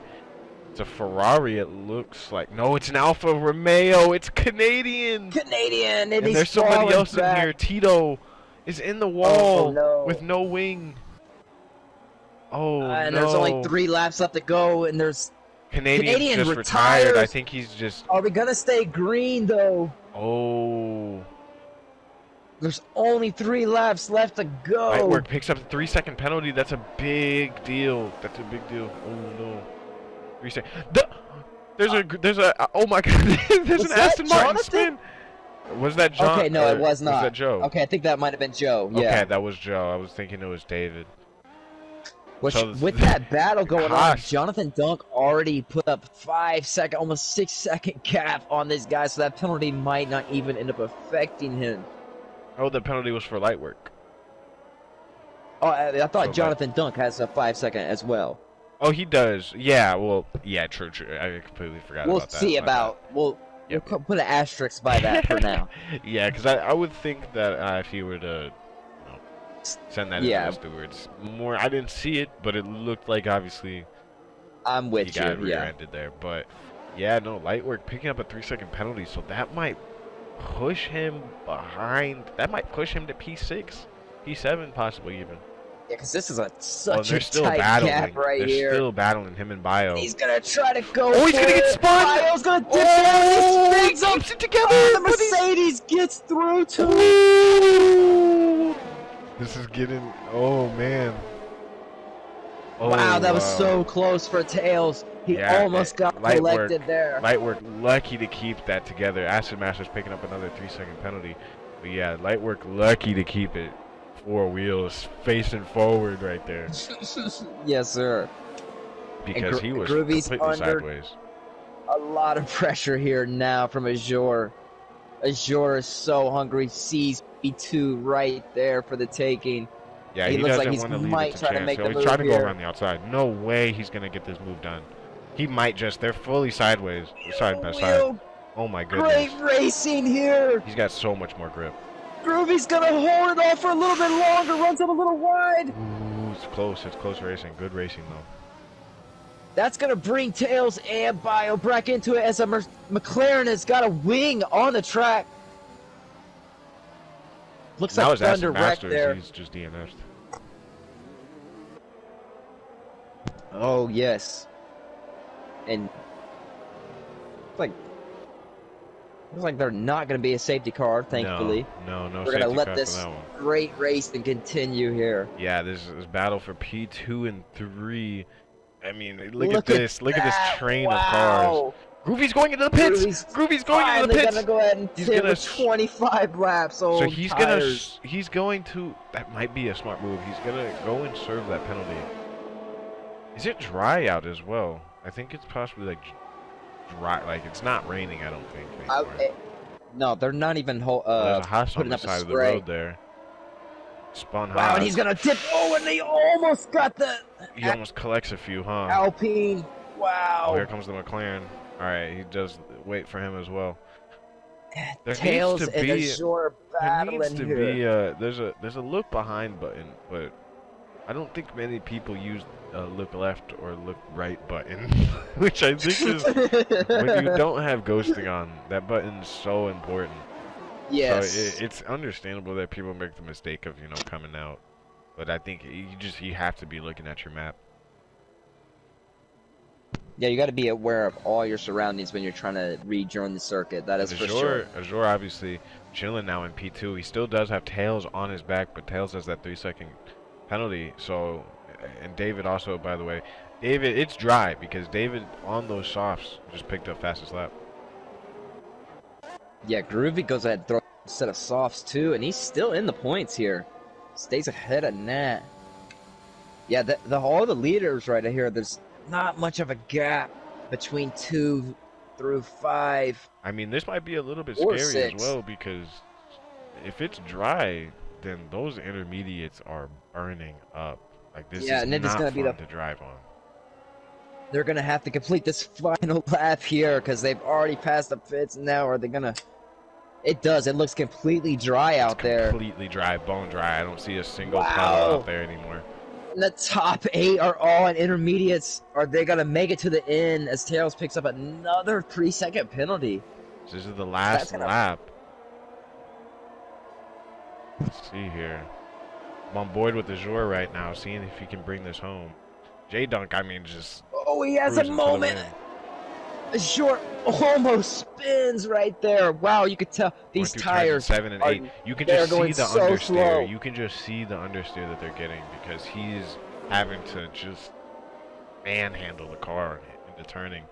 It's a Ferrari, it looks like. No, it's an Alfa Romeo. It's Canadian. And there's somebody else in here. Tito is in the wall with no wing. Oh, and there's only 3 laps left to go, and there's Canadian just retired. I think he's just. Are we gonna stay green though? Oh. There's only 3 laps left to go. Lightwork picks up a 3-second penalty. That's a big deal. Oh no. 3 seconds. There's a. Oh my God. There's an Aston Martin spin. Was that John? Okay, no, it was not. Was that Joe? Okay, I think that might have been Joe. Yeah. Okay, that was Joe. I was thinking it was David. Which, with that battle going on, Jonathan Dunk already put up 5-second, almost 6-second gap on this guy, so that penalty might not even end up affecting him. Oh, the penalty was for Lightwork. Oh, I thought Jonathan Dunk has a 5-second as well. Oh, he does. Yeah, well, yeah, true. I completely forgot about that. We'll see about. We'll put an asterisk by that for now. Yeah, because I would think that if he were to send that to the stewards, I didn't see it, but it looked like obviously I'm with he got rear-ended there. But yeah, no, Lightwork picking up a 3-second penalty, so that might push him behind. That might push him to P6, P7 possibly even. Yeah, because this is such a tight gap right here. They're still battling him and Bio. He's gonna try to go. Oh, he's gonna get spun. Bio's gonna dip down. He keeps it together. The Mercedes gets through too. This is getting. Oh man. Oh, wow, that was so close for Tails. He almost got collected there. Lightwork lucky to keep that together. Acid Master's picking up another 3-second penalty. But yeah, Lightwork lucky to keep it. 4 wheels facing forward right there. Yes, sir. Because he was completely sideways. A lot of pressure here now from Azure. Azure is so hungry. Sees B2 right there for the taking. Yeah, he looks like he might try to make the move. He's trying to go around the outside. No way he's going to get this move done. He might just. They're fully sideways. Side by side. Oh my goodness. Great racing here. He's got so much more grip. Groovy's gonna hold it off for a little bit longer, runs up a little wide. Ooh, it's close. It's close racing. Good racing, though. That's gonna bring Tails and Bio back into it as a McLaren has got a wing on the track. Looks like Thunder wrecked there. He's just DNF'd. Oh, yes. And looks like they're not going to be a safety car, thankfully. No We're going to let this great race and continue here. Yeah, this battle for P2 and 3. I mean, look at Look at this. Look at this that! train of cars. Wow! Groovy's going into the pits. Groovy's Groovy's going into the finally pits. gonna go ahead and He's pit gonna. with 25 laps So on tires. he's going to. That might be a smart move. He's gonna go and serve that penalty. Is it dry out as well? I think it's possibly like dry. Like it's not raining. I don't think. No, they're not even There's a house on putting the up a side of the spray. road there. Spun Wow, hot. and he's gonna tip. Oh, and they almost got the He almost collects a few, huh? Alpine. Wow. Oh, here comes the McLaren. All right, he does wait for him as well. There Tails needs to and be, Azure battling there needs to here. be there's a look behind button, but I don't think many people use a look left or look right button, which I think is when you don't have ghosting on, that button's so important. Yes. So it's understandable that people make the mistake of, coming out, but I think you have to be looking at your map. Yeah, you got to be aware of all your surroundings when you're trying to rejoin the circuit. That is for sure. Azure obviously chilling now in P2. He still does have Tails on his back, but Tails has that 3-second penalty. So, and David also, by the way, David, it's dry because David on those softs just picked up fastest lap. Yeah, Groovy goes ahead and throws a set of softs too, and he's still in the points here. Stays ahead of Nat. Yeah, all the leaders right here, there's not much of a gap between 2 through 5. I mean, this might be a little bit Or scary 6. as well because if it's dry, then those intermediates are burning up. Like this is and not it's gonna fun be to drive on. They're gonna have to complete this final lap here because they've already passed the pits now. Are they gonna? It does. It looks completely dry out there. Completely dry, bone dry. I don't see a single pedal out there anymore. And the top 8 are all in intermediates. Are they gonna make it to the end as Tails picks up another 3-second penalty? This is the last lap. Let's see here. I'm on board with Azure right now, seeing if he can bring this home. J-Dunk, I mean, just. Oh, he has a moment. Azure almost spins right there. Wow, you could tell these tires. 7 and 8. You can just see the so understeer. slow. You can just see the understeer that they're getting because he's having to just manhandle the car into turning.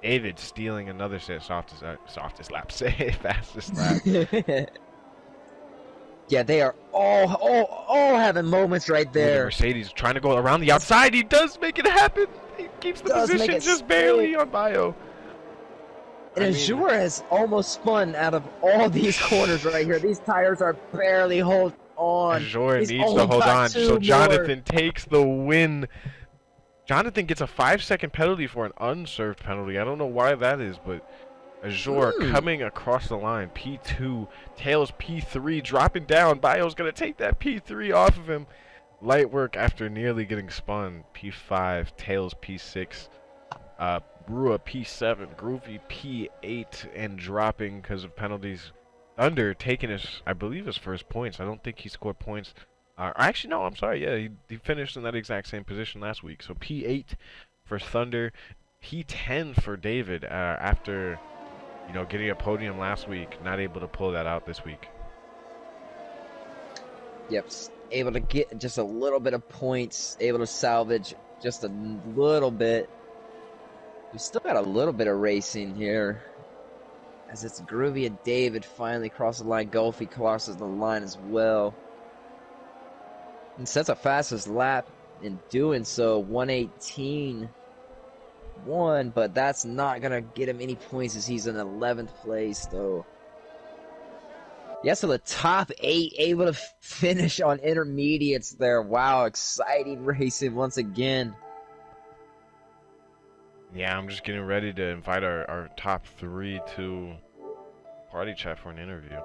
David stealing another set softest lap, fastest lap. Yeah, they are all having moments right there. Mercedes trying to go around the outside. He does make it happen. He keeps the position just barely on bio. And Azure has almost spun out of all these corners right here. These tires are barely holding on. Azure needs to hold on. So Jonathan takes the win. Jonathan gets a 5-second penalty for an unserved penalty. I don't know why that is, but Azure coming across the line. P2, Tails P3, dropping down. Bio's going to take that P3 off of him. Light work after nearly getting spun. P5, Tails P6, Brua P7, Groovy P8, and dropping because of penalties. Thunder taking his, I believe, his first points. I don't think he scored points. Actually, no, I'm sorry. Yeah, he finished in that exact same position last week. So P8 for Thunder, P10 for David after, getting a podium last week. Not able to pull that out this week. Yep, able to get just a little bit of points, able to salvage just a little bit. We still got a little bit of racing here. As it's Groovy and David finally cross the line. Golfy crosses the line as well. And sets a fastest lap in doing so, 1:18.1, but that's not going to get him any points as he's in 11th place, though. Yeah, so the top 8 able to finish on intermediates there. Wow, exciting racing once again. Yeah, I'm just getting ready to invite our top 3 to party chat for an interview.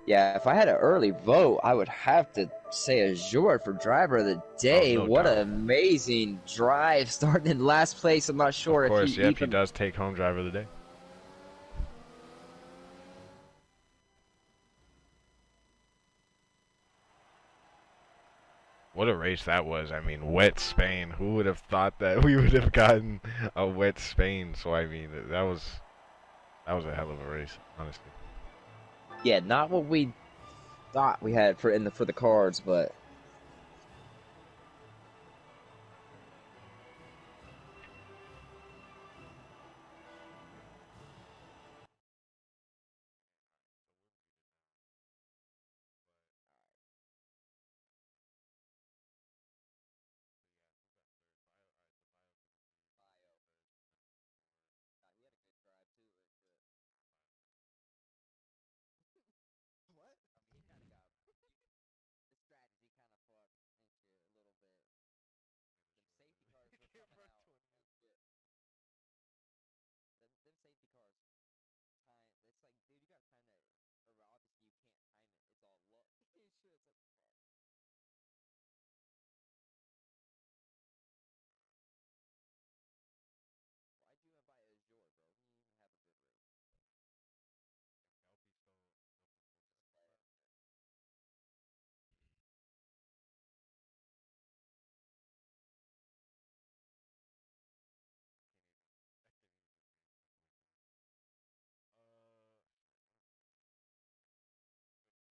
Yeah, if I had an early vote, I would have to say Azure for driver of the day. Oh, no what doubt. an amazing drive, starting in last place. I'm not sure Of course, if he does take home driver of the day. What a race that was. I mean, wet Spain. Who would have thought that we would have gotten a wet Spain? So, I mean, that was a hell of a race, honestly. Yeah, not what we thought we had for the cards, but Dude, you gotta time that. Or obviously you can't time it. It's all luck. You sure it's at the top. Why'd you invite Azure, bro? He didn't even have a good race. Nope, he's still Just play it. I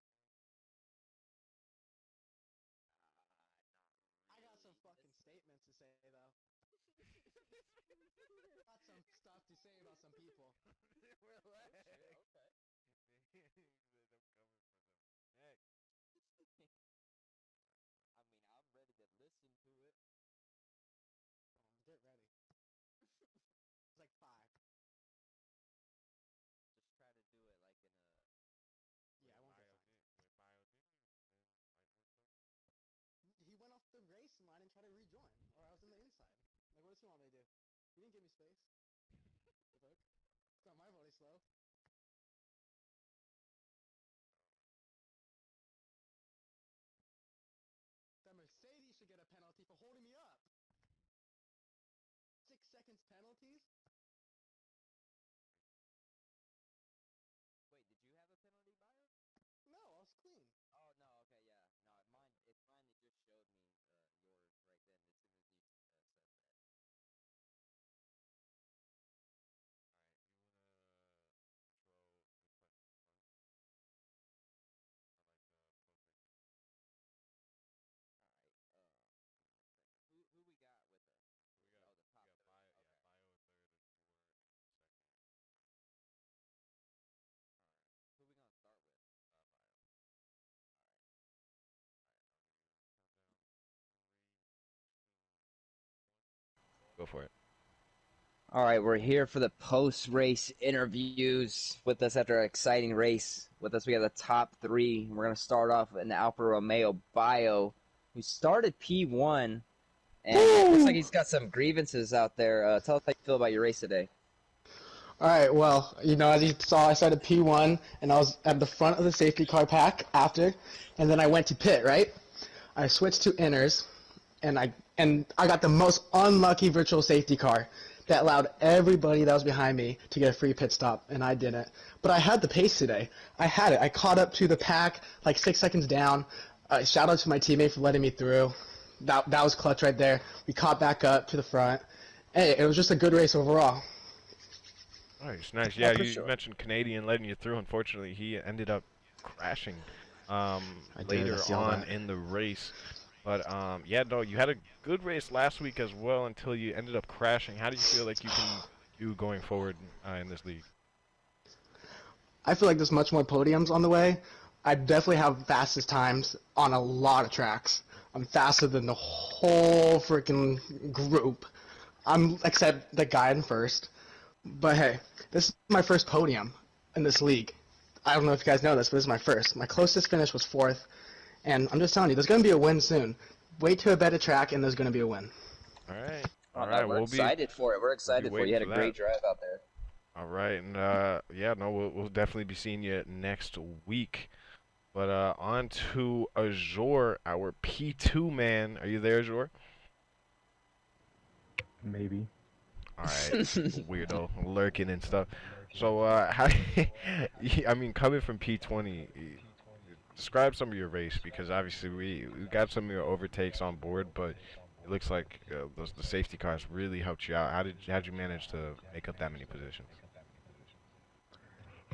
can't even read Not I got some really. fucking statements to say though. Got some stuff to say about some people. Relax. Oh shit, okay. I'm coming for them next. I mean, I'm ready to listen to it. Get ready. It's like 5. Just try to do it like in a. Yeah, I won't get fined. With biogenius and white board stuff. He went off the racing line and tried to rejoin, or I was in the inside. Like, what does he want me to do? He didn't give me space. The fuck? It's not my fault he's slow. That Mercedes should get a penalty for holding me up. 6 seconds penalties? Wait, did you have a penalty bio? No, I was clean. Oh no, okay, yeah. No, mine. It finally just showed me yours right then as soon as you said that. All right, you wanna throw the questions first, or like the pro safety? All right. Give me a second. Who we got with us? So Oh, the we top got three. bio, yeah, Okay. bio third, Azure second, All right. Who we gonna start with? bio. All right. All right, I'll give you a countdown. 3, 2, 1. Go for it. All right, we're here for the post-race interviews with us after an exciting race. With us, we have the top 3. We're going to start off in the Alfa Romeo Bio, who started P1, and it looks like he's got some grievances out there. Tell us how you feel about your race today. Alright, well, as you saw, I started P1, and I was at the front of the safety car pack after, and then I went to pit, right? I switched to inners, and I got the most unlucky virtual safety car that allowed everybody that was behind me to get a free pit stop, and I didn't. But I had the pace today. I had it. I caught up to the pack like 6 seconds down. Shout out to my teammate for letting me through. That was clutch right there. We caught back up to the front. Hey, it was just a good race overall. Nice, nice. Yeah, for you sure. mentioned Canadian letting you through. Unfortunately, he ended up crashing I later see all on that. in the race. But yeah, no, you had a good race last week as well until you ended up crashing. How do you feel like you can do going forward in this league? I feel like there's much more podiums on the way. I definitely have fastest times on a lot of tracks. I'm faster than the whole freaking group. Except the guy in first. But hey, this is my first podium in this league. I don't know if you guys know this, but this is my first. My closest finish was 4th. And I'm just telling you, there's going to be a win soon. Wait to a better track, and there's going to be a win. All right, Oh, all no, right. we're excited for it. We're We'll be excited for it. You waiting had for a great that. drive out there. All right, and yeah, no, we'll definitely be seeing you next week. But on to Azure, our P2 man. Are you there, Azure? Maybe. All right, weirdo, lurking and stuff. So, how? I mean, coming from P20, describe some of your race because obviously we got some of your overtakes on board, but it looks like the safety cars really helped you out. How'd you manage to make up that many positions?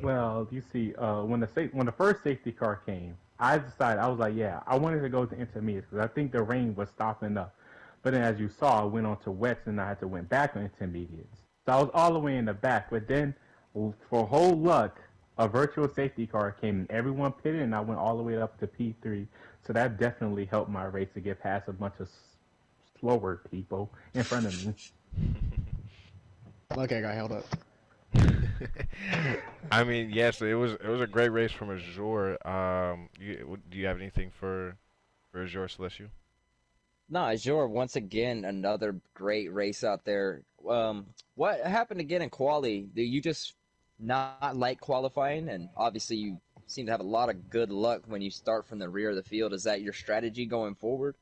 Well, you see, when the first safety car came, I decided I was like, yeah, I wanted to go to intermediates because I think the rain was stopping up. But then, as you saw, I went on to wets and I had to went back on intermediates. So I was all the way in the back. But then, for whole luck, a virtual safety car came and everyone pitted, and I went all the way up to P3. So that definitely helped my race to get past a bunch of slower people in front of me. Okay, guy, held up. I mean, yes, it was a great race from Azure. Do you have anything for Azure Celestial? No, Azure, once again, another great race out there. What happened again in quali? You just not like qualifying, and obviously you seem to have a lot of good luck when you start from the rear of the field. Is that your strategy going forward?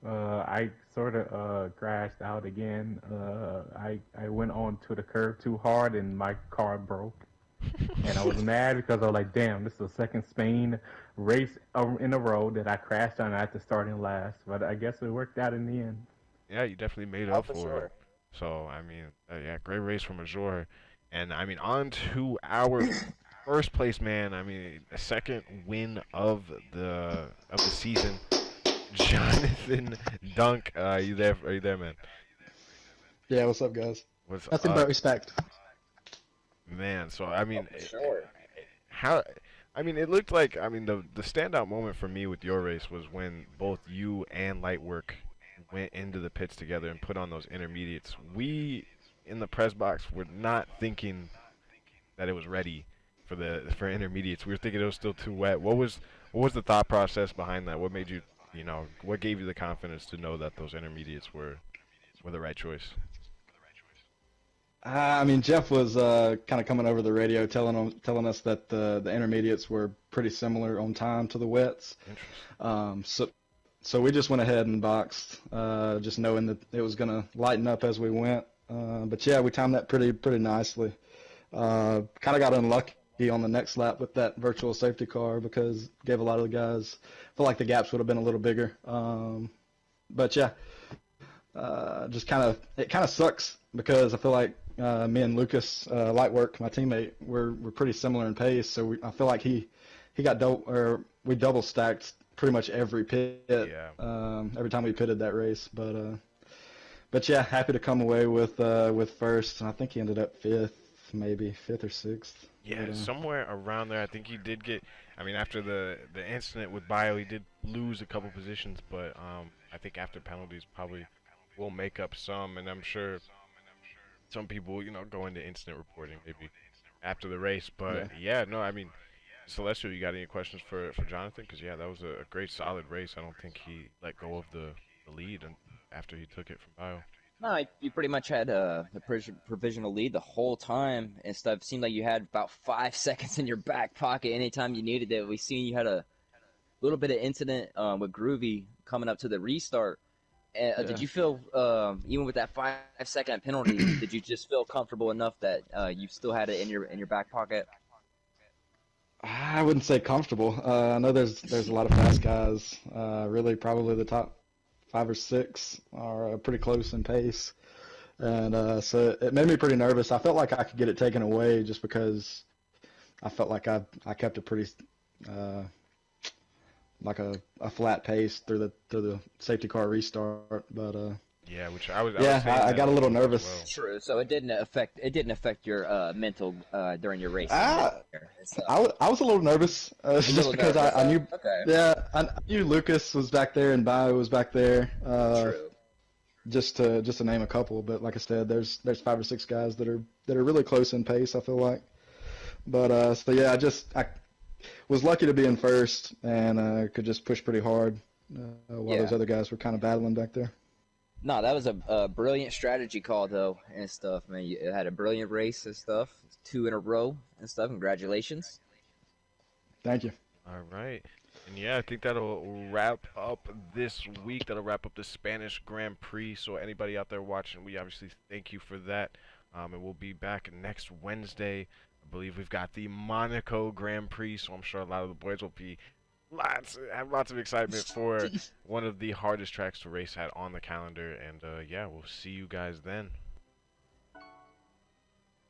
I sort of crashed out again. I went on to the curb too hard and my car broke. And I was mad because I was like, damn, this is the second Spain race in a row that I crashed on. I had to start in last, but I guess it worked out in the end. Yeah, you definitely made Oh, up for for it. sure. So I mean, yeah, great race from Azor, and I mean on to our first place man. I mean, the second win of the season. Jonathan Dunk, you there? Are you there, man? Yeah, what's up, guys? What's Nothing but up, respect. man? So I Oh, mean, for sure. how? I mean, it looked like I mean the standout moment for me with your race was when both you and Lightwork went into the pits together and put on those intermediates. We in the press box were not thinking that it was ready for intermediates. We were thinking it was still too wet. What was the thought process behind that? What made you, what gave you the confidence to know that those intermediates were the right choice? I mean, Jeff was kind of coming over the radio telling us that the intermediates were pretty similar on time to the wets. Interesting. So we just went ahead and boxed, just knowing that it was going to lighten up as we went. But yeah, we timed that pretty nicely. Kind of got unlucky on the next lap with that virtual safety car because gave a lot of the guys feel like the gaps would have been a little bigger. But yeah, just it kind of sucks because I feel like me and Lucas Lightwork, my teammate, we're pretty similar in pace. So I feel like he got we double stacked pretty much every pit. Yeah. Every time we pitted that race, but yeah, happy to come away with first. I think he ended up maybe fifth or sixth. Yeah, But, somewhere around there. I think he did get. I mean, after the incident with Bio, he did lose a couple positions, but I think after penalties probably will make up some, and I'm sure some people, go into incident reporting maybe after the race. yeah. But yeah, no, I mean, Celestial, you got any questions for Jonathan? Because yeah, that was a great solid race. I don't think he let go of the lead after he took it from Bio. No, you pretty much had the provisional lead the whole time and stuff. Seemed like you had about 5 seconds in your back pocket anytime you needed it. We seen you had a little bit of incident with Groovy coming up to the restart. Did Yeah. you feel, even with that 5 second penalty, did you just feel comfortable enough that you still had it in your back pocket? I wouldn't say comfortable. I know there's a lot of fast guys. Really, probably the top 5 or 6 are pretty close in pace, and so it made me pretty nervous. I felt like I could get it taken away just because I felt like I kept a pretty uh, like a flat pace through the safety car restart. But Yeah, which I was yeah, saying I that got a little as nervous. well. True. So it didn't affect your mental during your racing. Ah, So, I was a little nervous a just little because nervous, I huh? knew Okay. yeah I knew Lucas was back there and Bio was back there. True. Just to name a couple, but like I said, there's 5 or 6 guys that are really close in pace. I feel like, but so yeah, I was lucky to be in first and could just push pretty hard while Yeah. those other guys were kind of battling back there. No, that was a brilliant strategy call though and stuff, man. You had a brilliant race and stuff, 2 in a row and stuff. Congratulations. Thank you. All right. And yeah, I think that'll wrap up this week. That'll wrap up the Spanish Grand Prix. So anybody out there watching, we obviously thank you for that. And we'll be back next Wednesday. I believe we've got the Monaco Grand Prix, so I'm sure a lot of the boys will be have lots of excitement for one of the hardest tracks to race at on the calendar. And yeah, we'll see you guys then.